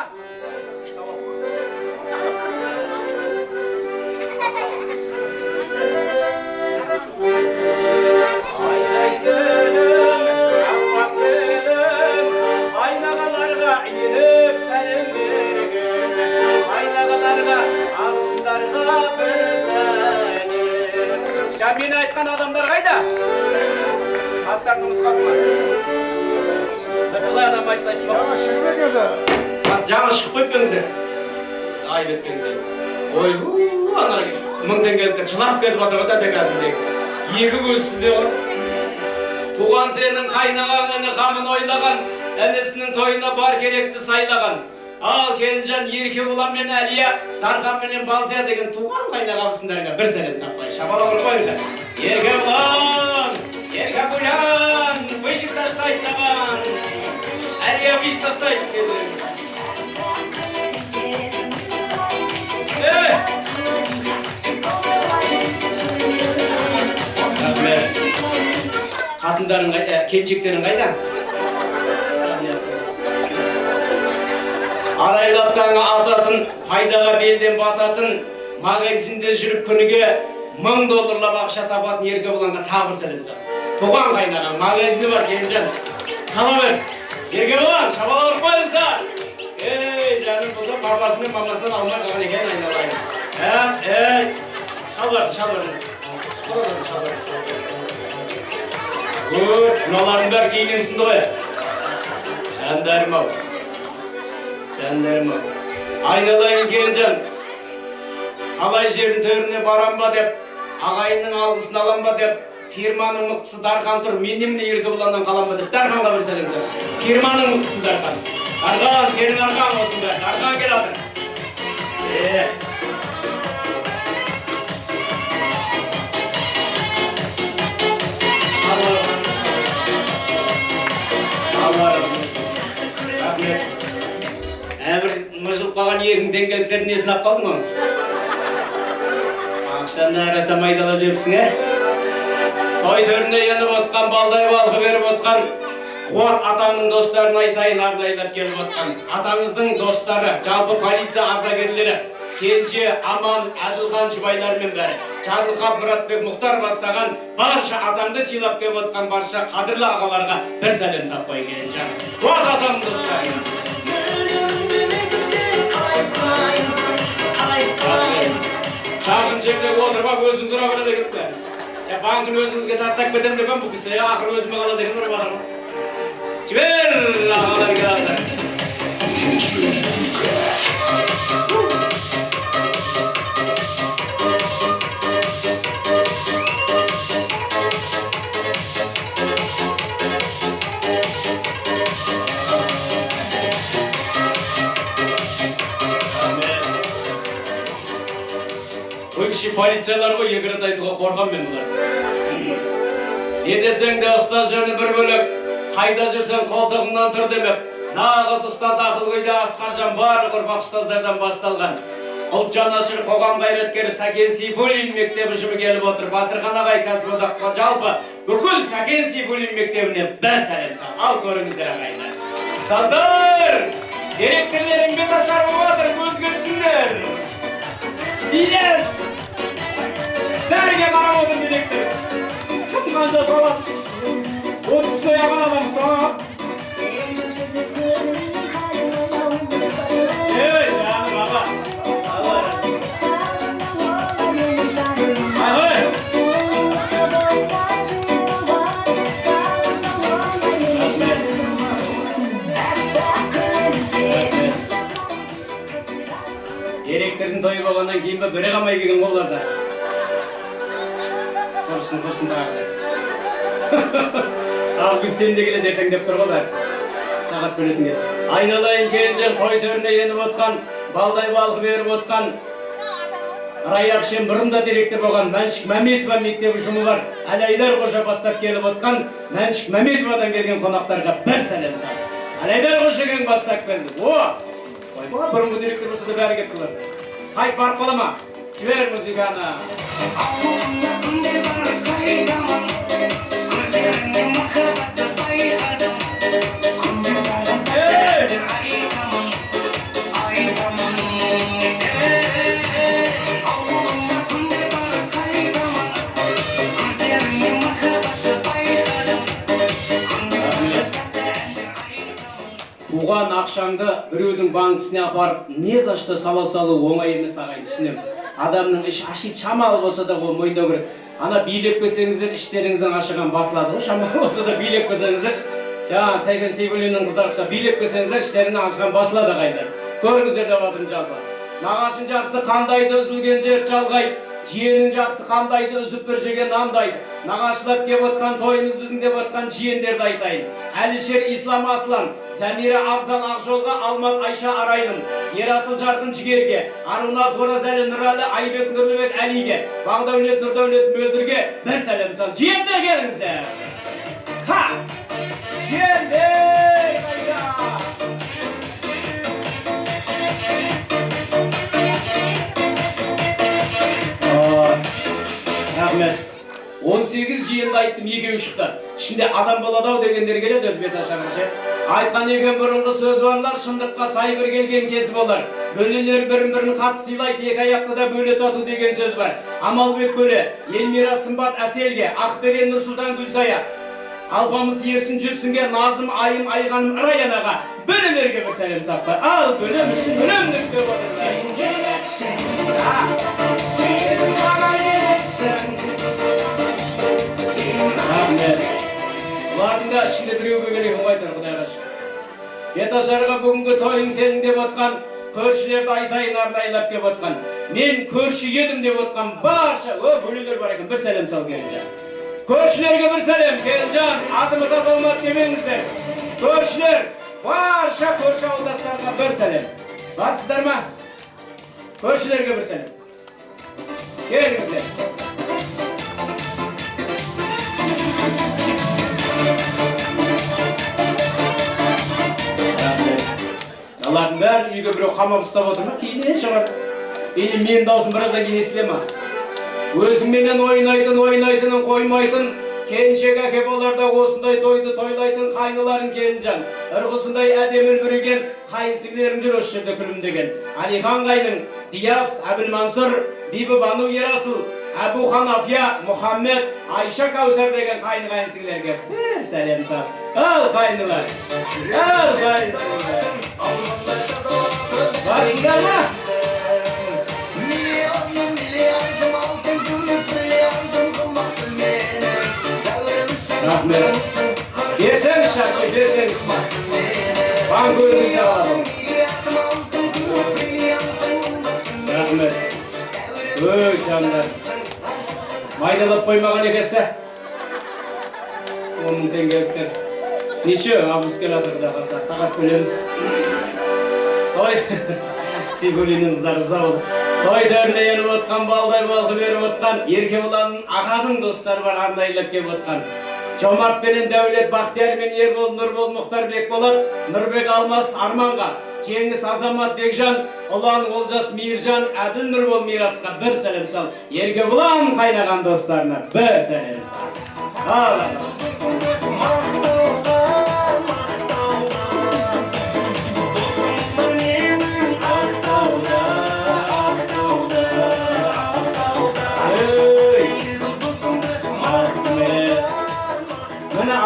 Айнағаларға иіліп сәлем берген, айнағаларға абысындарға бір сәлем. Мені айтқан адамдар қайда? Аттарын ұмытқаны ма? Қалай адам айтпайсың ба? Жаңа шығып еді. Жаңа шығып қойыппеңіздер. Айып еттіңіздер. Ой, ана 1000 теңгеліктер жылап кетіп жатыр ғой дәдекәдіміздегі. Екі көзсізде ғой. Туған сенің қайнаған іні қамын ойлаған, әнесінің тойына бар керекті сайлаған. Ал Келінжан Еркебұлан мен Әлия, Дархан менен Балзия деген туған қайнағамысындарыңа бір сәлем сақпай. Шабала ұрып қойыңыздар. Еркебұлан! Еркебұлан! Быжық тастайды саған! Әлия быжық тастайды деді. Қатындарың қайда, келіншектерің қайда? Арайлап таңы ататын, пайдаға белден бататын, магазинде жүріп күніге $1000 ақша табатын Еркебұланға тағы бір сәлем сал. Туған қайнаған, магазині бар Келінжан. Сала бер. Еркебұлан, шабала ұрып қойыңыздар. Ей, жаным болса, папасы мен мамасынан алмай қалған екен айналайын. Шалбарды. Мыналардың бәрі кейінен сынды ғой. Жандарым ау. Айналайын Келінжан. Қалай жердің төріне барам ба деп, ағайынның алғысын алам ба деп, фирманың мықтысы Дархан тұр, мен неміне Еркебұланнан қалам ба деп, Дарханға бір сәлем сал. Фирманың мықтысы Дархан. Дархан, сенің арқан olsun be. Darхан gel atыр. Әмір мұжылып қалған 2000 теңгеліктердің несін ап қалдың оның? Ақшаны әраса майдалап жепсің, Той төріне еніп отқан, балдай балғы беріп отқан, Қуат атаңның достарын айтайын арнайлап келіп отқан. Атаңыздың достары, жалпы полиция ардагерлері, Кенже, Аман, Әділхан жұбайларымен бәрі, Жарылқап, Мұратбек, Мұхтар бастаған барша атаңды сыйлап келіп отқан барша қадірлі ағаларға бір сәлем сап қойын Келінжан. Қуат атаңның достарына. Шағын жерде отырып өзіңіз ұра бара дегізді. Банкын өзіңізге тастап кетем деген бұл кісі, ақыр өзіме қала деген ұрып атыр. Жібер, ағалар келді. Ой кіші полициялар ғой, егірет айтуға қорған мен бұлар. Не десең де ұстаз жөні бір бөлек, қайда жүрсен қолтығыңнан тұр демеп. Нағыз ұстаз ақылгөйде Асқаржан барлық ұрпақ ұстаздардан басталған. Ұлт жанашыр қоғам қайраткері Сәкен Сейфуллин мектебі жұмы келіп отыр. Батырхан ағай кәсіподаққа жалпы бүкіл Сәкен Сейфуллин мектебіне бір сәлем сал. Ал көріңіздер ағайындар. Ұстаздар, директорлерің бет ашар болып отыр, көз көрсіңдер. Билер! Дәріге қарап отыр директор. Кім қанша салады? Отыз тояған адам сала. Жаным аға. Директордың тойы болғаннан кейін бе көре қалмай келген қоларда. Құрсын тағы. Ал күстемде келе дертең деп тұр қолар. Сағат бөлетін кез. Айналайын Келінжан той төріне еніп отқан, балдай балғы беріп отқан. Райапшен бұрында директор болған Мәншік Мәметова мектебі жұмы бар. Әлайдар қожа бастап келіп отқан Мәншік Мәметовадан келген қонақтарға бір сәлем сал. Әлайдар қожаген бастап келді. Ойбай, бұрынғы директор болса да бәрі кеп қылыр. Қайт барып қалама. Жібер музыканы. Туған ақшаңды біреудің банкісіне апарып, не за что сала салу оңай емес ағайын, түсінем. Адамның іш ашит шамалы болса да ол мойындау керек. Ана билеп көсеңіздер, іштеріңізден ашыған басылады ғой, шамалы болса да билеп көсеңіздер, Жаңа Сайкен Сейгулиннің қыздар құса билеп келсеңіздер, іштеріне ашқан басылады қайдар. Көріңіздер деп жатырмын жалпы. Нағашың жақсы қандайды үзілген жер жалғай, жиенің жақсы қандайды үзіп бір жеген андай. Нағашылап кеп отқан тойымыз біздің деп отқан жиендерді айтайын. Әлішер Ислам Аслан, Замира Абзал Ақжолға, Алмат Айша Арайлым, Ерасыл Жарқын Жігерге, Аруназ Оразәлі Нұралы, Айбек Нұрлыбек Әлиге, Бағдәулет Нұрдәулет Мөлдірге бір сәлем сал. Жиендер келіңіздер. Ха! Жиендер қайда! Рахмет. 18 жиында айттым, екеуі шықты. Ішінде адам болады-ау дегендер келеді өз бет ашарынша. Айтқан екен бұрынғы сөз барлар, шындыққа сай бір келген кез болар. Бөлелер бірін-бірін қат сыйлайды, екі аяқты да бөле тату деген сөз бар. Амалбек Бөле, Елмира Сымбат Әселге, Ақберен Нұрсұлтан Гүлсая, Алпамыс Ерсін Жүрсінге, Назым Айым Айғаным Раянаға, бөлелерге бір сәлем сапқа. Ал бөлем үшін бөлемдік деп Бұлардың да ішінде біреуге келеген қайтар Құдайға шүкір. Беташарға бүгінгі тойың сенің деп отқан, көршілерді айтайын арнайлап кеп отқан. Мен көрші едім деп отқан барша, бөлелер бар екен, бір сәлем сал Келінжан. Көршілерге бір сәлем, Келінжан, атымыз аталмады демеңіздер. Көршілер, барша көрші ауылдастарға бір сәлем. Барсыздар ма? Көршілерге бір сәлем. Келіңіздер. Алардың бәрі үйге біреу қамап ұстап отыр ма? Кейінен шығады. Или мен даусым біраздан кейін естіле ма? Өзіңменен ойнайтынын қоймайтын, келіншек әке боларда осындай тойды тойлайтын қайныларын Келінжан. Ырғысындай әдемін бүрген қайынсіңлерің жүр осы жерде күлімдеген. Алихан қайның, Дияс, Әбілмансұр, Бибі Бану Ерасыл, Әбу Ханафия, Мұхаммед, Айша Каусар деген қайын-қайынсіңлерге бір сәлем сал. Ал қайнылар, ал қайынсіңлер. Барсыңдар ма? Рахмет. Берсеңіз шаршы, берсеңіз. Банк өзіңізде аламын. Рахмет. Өй, жандар. Майдалап қоймаған екесі. 10 мың теңгеліктер. Неше август келатырда қалса, сағат бөлеміз. Той, Сейгулиннің қыздары заводы. Той дәріне еніп отқан, балдай балқы беріп отқан, Еркебұланның ағаның достары бар арнайлап кеп отқан. Жомарт пенен Дәулет, Бақтияр мен Ербол, Нұрбол, Мұхтарбек Болат, Нұрбек Алмас, Арманға, Жеңіс Азамат Бекжан, Ұлан Олжас Мейіржан, Әділ Нұрбол Мирасқа бір сәлем сал. Еркебұлан қайнаған достарына бір сәлем сал.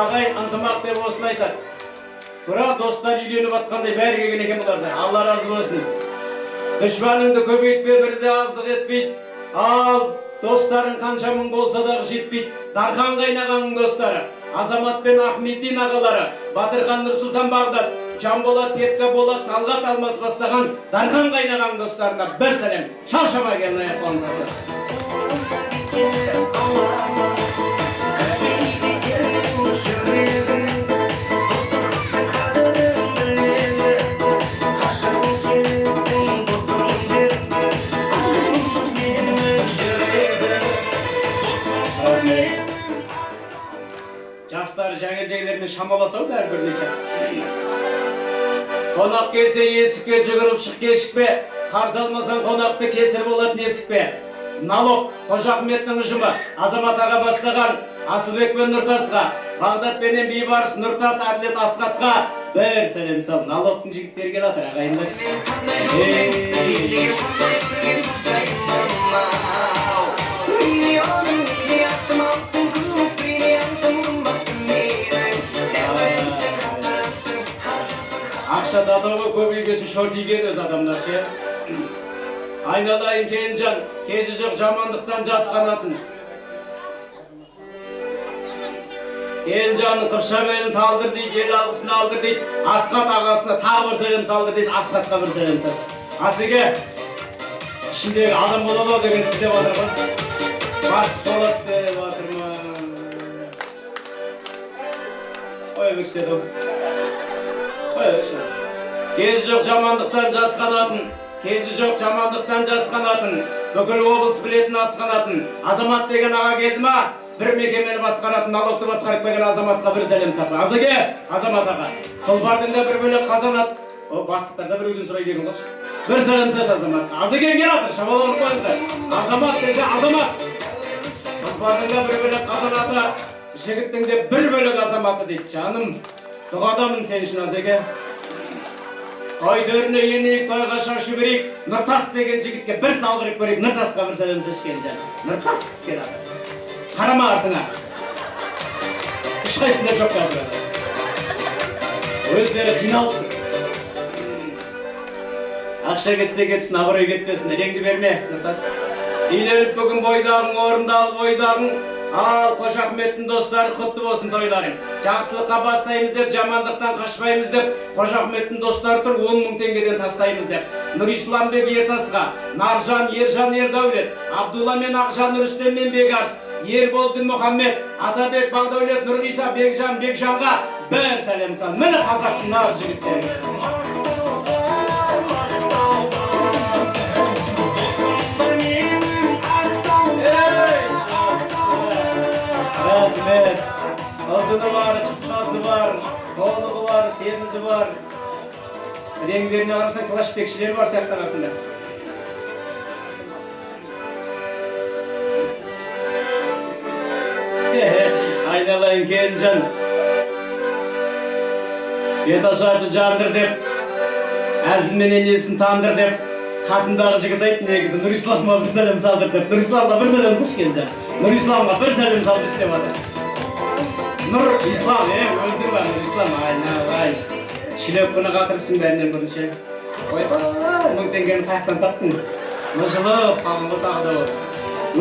Ағайын ынтымақ деп осыны айтады. Бірақ достар үйленіп атқандай бәрі келген екен бұларда. Алла разы болсын. Дұшпаныңды көбейтпе, бірді аздық етпейді. Ал достарың қанша мың болса дағы жетпейді. Дархан қайнағаның достары, Азамат пен Ахмеддин ағалары, Батырхан Нұрсұлтан Бағдат, Жанболат Петка Болат, Талғат Алмас бастаған Дархан қайнағаның достарына бір сәлем. Шаршама келін аяқ жастары жаңелдегілермен шамаласау бәрібір десе. Қонақ келсе есікке жүгіріп шық кешікпе, қарсы алмасаң қонақты кесір болатын есікпе. Налог, Қожақметтің ұжымы, Азамат аға бастаған Асылбек пен Нұртасқа, Бағдат пенен Бейбарыс, Нұртас, Әділет Асқатқа бір сәлем сал. Налогтың жігіттері келатыр ағайындар. Ақша дадауы көбейгесін шортиген өз адамдар ше. Айналайын Келінжан, кезі жоқ жамандықтан жасқанатын. Елжанның Қыпшабайын талдыр дейді, ел алғысын алдыр дейді. Асқат ағасына тағы бір сәлем салдыр дейді. Асқатқа бір сәлем салшы. Асеке, ішіндегі адам болады деген сізде батыр ғой. Басты болады деп батырмын. Қой өкістеді. Қой өкістеді. Кезі жоқ жамандықтан жасқанатын, кезі жоқ жамандықтан жасқанатын, бүкіл облыс білетін асқанатын. Азамат деген аға келді ма? Bir mekemeni басқаратын, налогты басқарып келген азаматқа бір сәлем сақла. Азеке, азамат аға. Тұлпардың да бір бөлек қазанат. О, бастықтарда бір үйден сұрай деген қош. Бір сәлем сәш азаматқа. Азеке кел атыр, шабаланып қойыңыздар. Азамат десе азамат. Тұлпардың да бір бөлек қазанаты, жігіттің де бір бөлек азаматы дейді. Жаным, дұғадамын сен үшін Азеке. Той төріне енейік, тойға шашу берейік. Нұртас деген жігітке бір салдырып көрейік. Нұртасқа бір сәлем сәш келін жан. Нұртас кел атыр. Қарама артыңа. Ешқайсында жоқ жатыр. Өздері қиналып тұр. Ақша кетсе кетсін, абырой кетпесін. Реңді берме, Нұртас. Үйленіп бүгін бойдағың, орындалып бойдағың. Ал Қожа-Ахметтің достары құтты болсын тойларың. Жақсылыққа бастаймыз деп, жамандықтан қашпаймыз деп, Қожа-Ахметтің достары тұр 10 мың теңгеден тастаймыз деп. Нұрисламбек Ертасқа, Наржан, Ержан, Ердәулет, Абдулла мен Ақжан, Рүстем мен Бегарс, Ерболдин Мұхаммед, Атабек Бағдәулет, Нұрғиса, Бекжан, Бекжанға бір сәлем сал. Міне қазақтың нағыз жігіттері. Рахмет. Алтыны бар, қысқасы бар, толығы бар, семізі бар. Реңдеріне қарасаң клаштекшілер бар сияқты арасында. Айналайын Кенжан. Бет ашарды жандыр деп, әзілменен есін тандыр деп, қасындағы жігіт айтты негізі Нұрисламға бір сәлем салдыр деп. Нұрисламға бір сәлем салшы Кенжан. Нұрисламға бір сәлем салды істеп жатыр. Нұрислам, өздері бар Нұрислам. Айналайын. Шілепкіні қатырыпсың бәрінен бірінші. Ойбай, 1000 теңгені қаяқтан таптың. Мұжылып, қағынғы тағы да болды.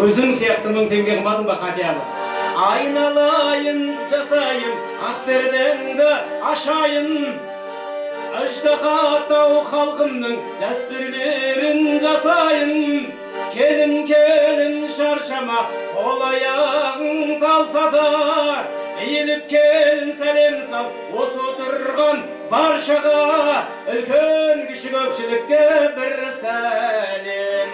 Өзің сияқты 1000 теңге қымбадың ба қатиябы? Айналайын, жасайын, ақпердеңді ашайын. Аждахаттау халқымның дәстүрлерін жасайын. Келін, келін шаршама, қол аяғың талса да. Eğilip kelin сәлем сал, осы отырған баршаға. Үлкен кіші көпшілікке бір сәлем.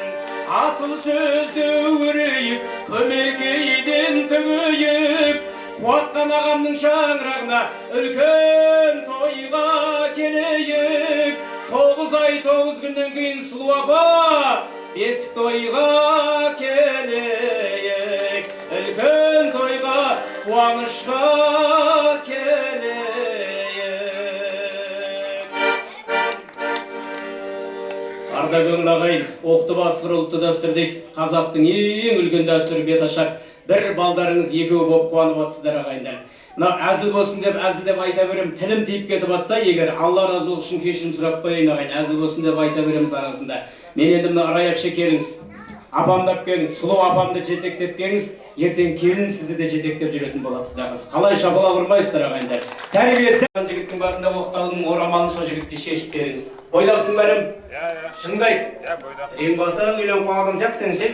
Асыл сөзді өрейіп, көмекейден төгейіп, қуатқан ағамның шаңырағына үлкен тойға келейік. 9 ай 9 күннен кейін сұлу апа, бесік тойға келейік. Үлкен тойға, қуанышқа келейік. Арда көңіл ағайын, оқты басқыр ұлтты дәстүрдік, қазақтың ең үлкен дәстүрі бет ашар. Бір балдарыңыз екеуі болып қуанып атсыздар ағайындар. Әзіл болсын деп айта берем, тілім тиіп кетіп атса, егер Алла разылығы үшін кешірім сұрап қойын ағайын, әзіл болсын деп айта береміз арасында. Мен енді мына Раяпше келіңіз, апамдап келіңіз, сұлу апамды жетектеп келіңіз, ертең келін сізді де жетектеп жүретін болады. Қалай шабыла ұрмайсыздар ағайындар. Тәрбиетті жігіттің басында оқталының орамалын сол жігітті шешіп беріңіз. Бойдақсың бәрім? Шыңдайды. Ең басынан үйлен қоғадым жақсың ше?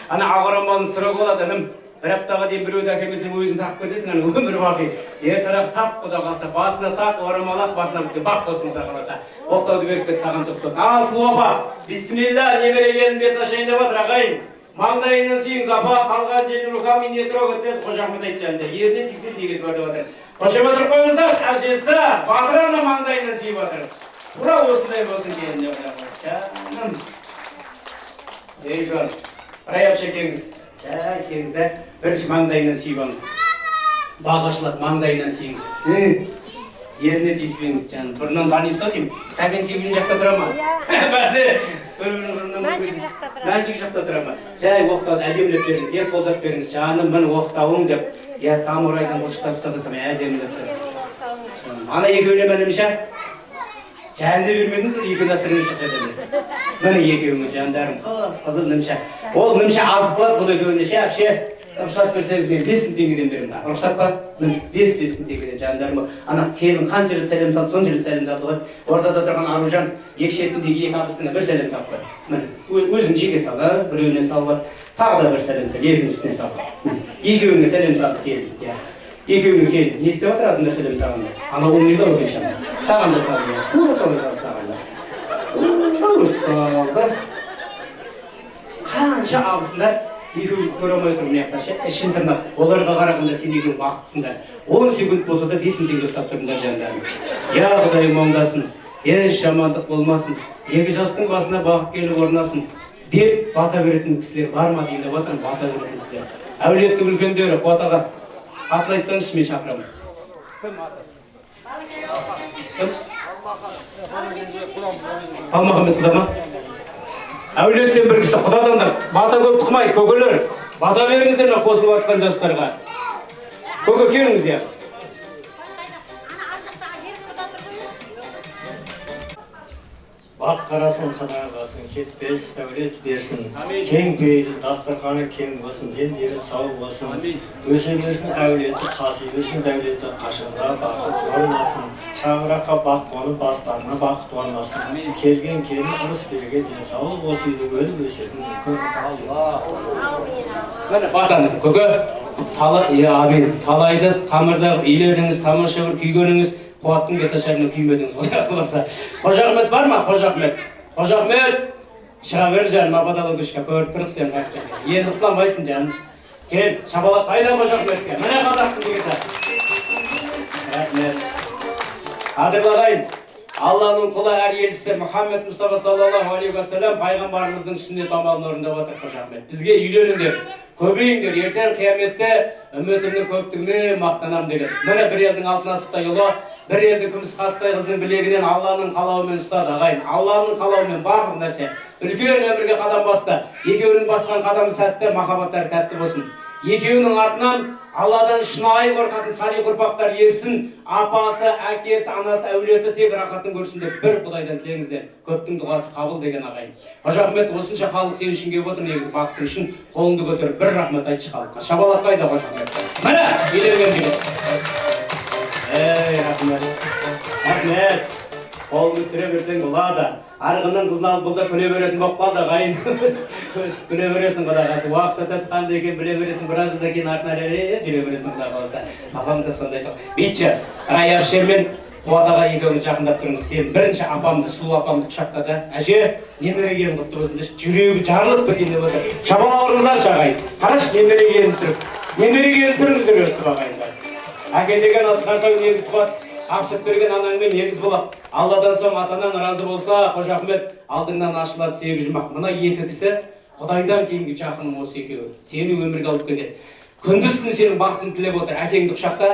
Ана ақ орамалын сұрық болады, інім. Bir аптаға дейін біреуді әкелмесең өзің тақып кетесің, өмір бақи. Тарап тақ құда қалса, басына тақ, орамалақ, басына біткен бақ қосын тағыласа. Оқтауды беріп кет, саған жос болсын. Ал, сұлу апа, бисмилла, немерелерін бет ашайын деп жатыр ағайын. Маңдайынан сүйіңіз апа, қалған жеңіл рухами не трогать деді Қожа-Ахмет айтжанды. Ерінен тиіспес негесі бар деп жатыр. Қошемет ұрпайымыздар, әжесі, батырана маңдайынан сүйіп жатыр. Тура осындай болсын кейін деп жатыр. Ей жан, Раяпше келіңіз. Келіңіздер, бірінші маңдайынан сүйіп алыңыз. Бағы ашылады, маңдайынан сүйіңіз. Еріне тиіспеңіз жаным. Бұрыннан танисыз деймін. Сәкен сүйгілін жақта тұра ма? Бәсі, мәншік жақта тұра ма? Жай оқтауды әдемілеп беріңіз, ер қолдап беріңіз. Жаным, мен оқтауым деп, самурайдан бұлшықтап ұстадысам, әдемілеп беріңіз. Ана екеуіне мәлімше? Жәнді бермедіңіз бе, екі дәстүріңіз шық еді. Міне екеуіңіз жандарым, қызыл німші. Ол німші азық қылады, бұл екеуіне ше, әпше, рұқсат берсеңіз мен 5000 теңгеден беремін. Рұқсат па? 5000 теңгеден жандарым. Ана келін қанша рет сәлем салды, сонша рет сәлем салды ғой. Ортада тұрған Аружан екі шетіндегі екі абысына бір сәлем салып қой. Міне өзің жеке сал, біреуіне салып, тағы да бір сәлем сал, екіншісіне сал. Екеуіңе сәлем салды келін. Екеуіңе келін. Не істеп отыратындар сәлем салғанда? Ана ол үйде өтешем. Саған да салды. Тура солай салды саған да. Салды. Қанша абысындар екеуі көре алмай тұр мына жақта ше, ішін тырнап. Оларға қарағанда сен екеуі бақыттысыңдар. 10 секунд болса да 5000 теңге ұстап тұрыңдар жандарым. Я Құдайым оңдасын, еш жамандық болмасын, екі жастың басына бақыт келіп орнасын деп бата беретін кісілер бар ма деймін деп отырмын, бата беретін кісілер. Әулеттің үлкендері қуатаға атын айтсаңызшы, мен шақырамын. Кім аты? Кім? Алмағамбет құда ма? Әулеттен бір кісі құдадандар, бата көп тұқмайды, көкелер. Бата беріңіздер ме қосылып атқан жастарға? Көке келіңіздер. Бақ қарасын, қадағасын, кетпес, дәулет берсін. Кең пейілі, дастарханы кең болсын, дендері сау болсын. Өсе берсін әулеті, қаси берсін дәулеті, қашында бақыт орнасын. Шаңыраққа бақ қонып, бастарына бақыт орнасын. Келген келін ырыс берге денсаулық осы үйді өліп өсетін мүмкін. Міне батаны, көке. Амин. Талайды қамырдағы үйлеріңіз, тамаша бір күйгеніңіз, қуаттың беташарына күймедіңіз ғой ақыласа. Қожа Ахмет бар ма? Қожа Ахмет. Қожа Ахмет. Шыға бер жаным, абадалы күшке көріп тұрық сен қайтты. Енді ұтламайсың жаным. Кел, шабалат қайда Қожа Ахметке? Міне қазақтың дегеті. Рахмет. Қадірлағайын. Алланың құлы әр елшісі Мұхаммед Мұстафа саллаллаху алейхи ва саллям пайғамбарымыздың сүннет амалын орындап отыр Қожа Ахмет. Бізге үйленіңдер, көбейіңдер, ертең қияметте үмметімнің көптігіне мақтанам деген. Міне бір елдің алтын асықтай ұлы, бір елдің күміс қастай қыздың білегінен Алланың қалауымен ұстады ағайын. Алланың қалауымен барлық нәрсе үлкен өмірге қадам басты. Екеуінің басқан қадамы сәтті, махаббаттары тәтті болсын. Екеуінің артынан Алладан шынайы қорқатын салих ұрпақтар ерсін, апасы, әкесі, анасы, әулеті тек рақатын көрсін деп бір Құдайдан тілеңіздер. Көптің дұғасы қабыл деген ағайын. Қожа Ахмет осынша халық сен үшін келіп отыр, негізі бақытың үшін қолыңды көтеріп бір рахмет айтшы халыққа. Шабалат қайда Қожа Ахмет? Міне, үйленген жігіт. Рахмет. Рахмет. Қолыңды түсіре берсең болады. Арғынның қызын алып бұлда күле беретін болып қалды ағайын. Күле бересің құдағасы. Уақыт өтіп екен біле бересің, біраз жылдан кейін артынан жүре бересің құда қаласа. Апам да сондай тұр. Бейтші, Райапшер мен Қуатаға екеуіңіз жақындап тұрыңыз. Сен бірінші апамды, сұлу апамды құшақтады. Әже, немерегенің құтты болсын. Жүрегі жарылып кетейін деп отыр. Шабаларыңыздаршы ағайын. Қарашы, немерегенін сүріп. Немерегенін сүріңіздер өстіп ағайындар. Әке деген асқартау негіз қуат. Ақсып берген анаңмен негіз болады. Алладан соң атанаң разы болса, Қожа Ахмет алдыңнан ашылады 8 жұмақ. Мына екі кісі Құдайдан кейінгі жақының осы екеуі. Сені өмірге алып келеді. Күндіз-түн сенің бақытын тілеп отыр. Әкеңді құшақта,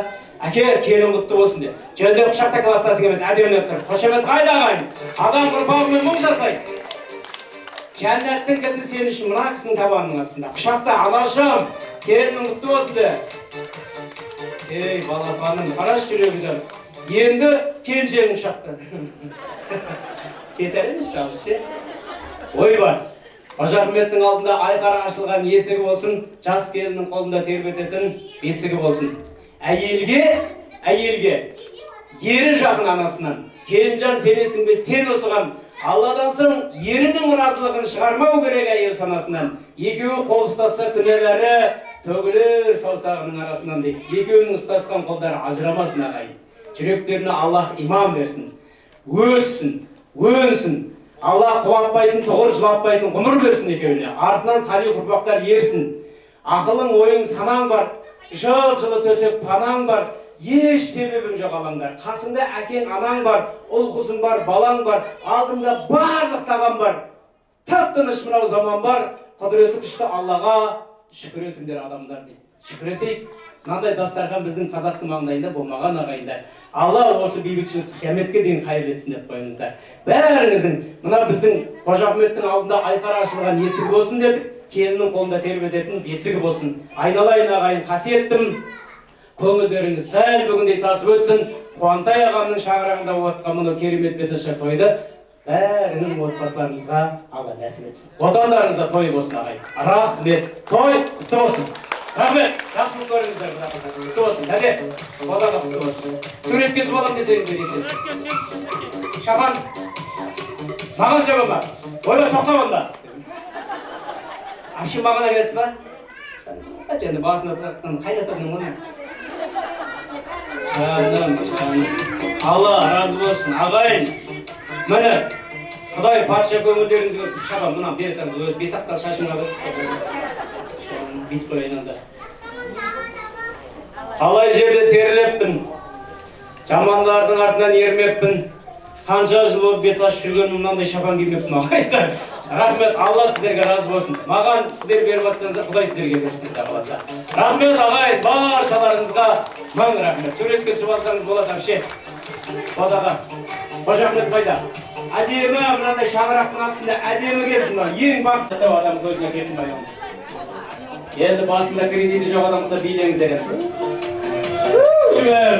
әке келін құтты болсын деп. Жөндеп құшақта кластасың емес, әдемілеп тұр. Қошемет қайда ағайын? Адам ұрпағымен мұң жасайды. Жәннаттың кілті сен үшін мына кісінің табанының астында. Құшақта анашым, келінің құтты болсын деп. Ей балапаным, қараш жүрегі жан. Енді келіншегің құшақта. Кетер емес жалғыз ше. Ой бар. Қожа Ахметтің алдында айқара ашылған есігі болсын, жас келіннің қолында тербететін бесігі болсын. Әйелге, ері жақын анасынан, келінжан сенесің бе, сен осыған, Алладан соң ерінің разылығын шығармау керек әйел санасынан. Екеуі қол ұстасса күнәлары төгілер саусағының арасынан дейді. Екеуінің ұстасқан қолдары ажырамасын ағайын. Жүректеріне Аллах иман берсін, өнсін. Алла құлатпайтын, тұғыр жылатпайтын ғұмыр берсін екеуіне. Артынан салих ұрпақтар ерсін. Ақылың, ойың, санаң бар, жылы төсек панаң бар. Еш себебім жоқ алаңдар. Қасында әкең, анаң бар, ұл қызың бар, балаң бар, алдыңда барлық тағам бар. Тып-тыныш мынау заман бар. Құдіреті күшті Аллаға шүкір етіңдер адамдар дейді. Шүкір етейік. Мынандай дастархан біздің қазақтың маңдайында болмаған ағайындар. Алла осы бейбітшілік қияметке дейін қайыр етсін деп қойыңыздар. Бәріңіздің мына біздің Қожа Ахметтің алдында айқара ашылған есігі болсын дедік. Келіннің қолында тербететін бесігі болсын. Айналайын ағайын, қасиеттім. Көңілдеріңіз дәл бүгіндей тасып өтсін. Қуантай ағамның шаңырағында отқан мұны керемет беташар тойды бәріңіз отбасыларыңызға Алла нәсіп етсін. Отандарыңызға той болсын ағайын. Рахмет. Той құтты болсын. Рахмет. Жақсылық көріңіздер. Құтты болсын. Әде. Отаға құтты болсын. Суретке звалам десеңіздер десең. Шапан. Маған жабама. Ойла тоқтап онда. Апшы мағына келесіз ба? Және басына тұратқан қайнататын оны. Жаным. Алла разы болсын. Ағайын. Міне, Құдай патша көңілдеріңізге шабам, мұнан берсеңіз, өз бесақтан шашымға бит қойын онда. Қалай жерде терілеппін, жамандардың артынан ермеппін, қанша жыл болып бет ашып жүрген мынандай шапан кимеппін ағайындар. Рахмет, Алла сіздерге разы болсын. Маған сіздер беріп жатсаңыздар, Құдай сіздерге берсін де қаласа. Рахмет ағайын, баршаларыңызға мың рахмет. Суретке түсіп алсаңыз болады әпше. Одаға. Қожахмет қайда? Әдемі мынандай шаңырақтың астында әдемі келсін бар. Ең бақытты адам көзіне кетін байым. Енді басында кредиті жоқ адам болса билеңіздер. Жібер!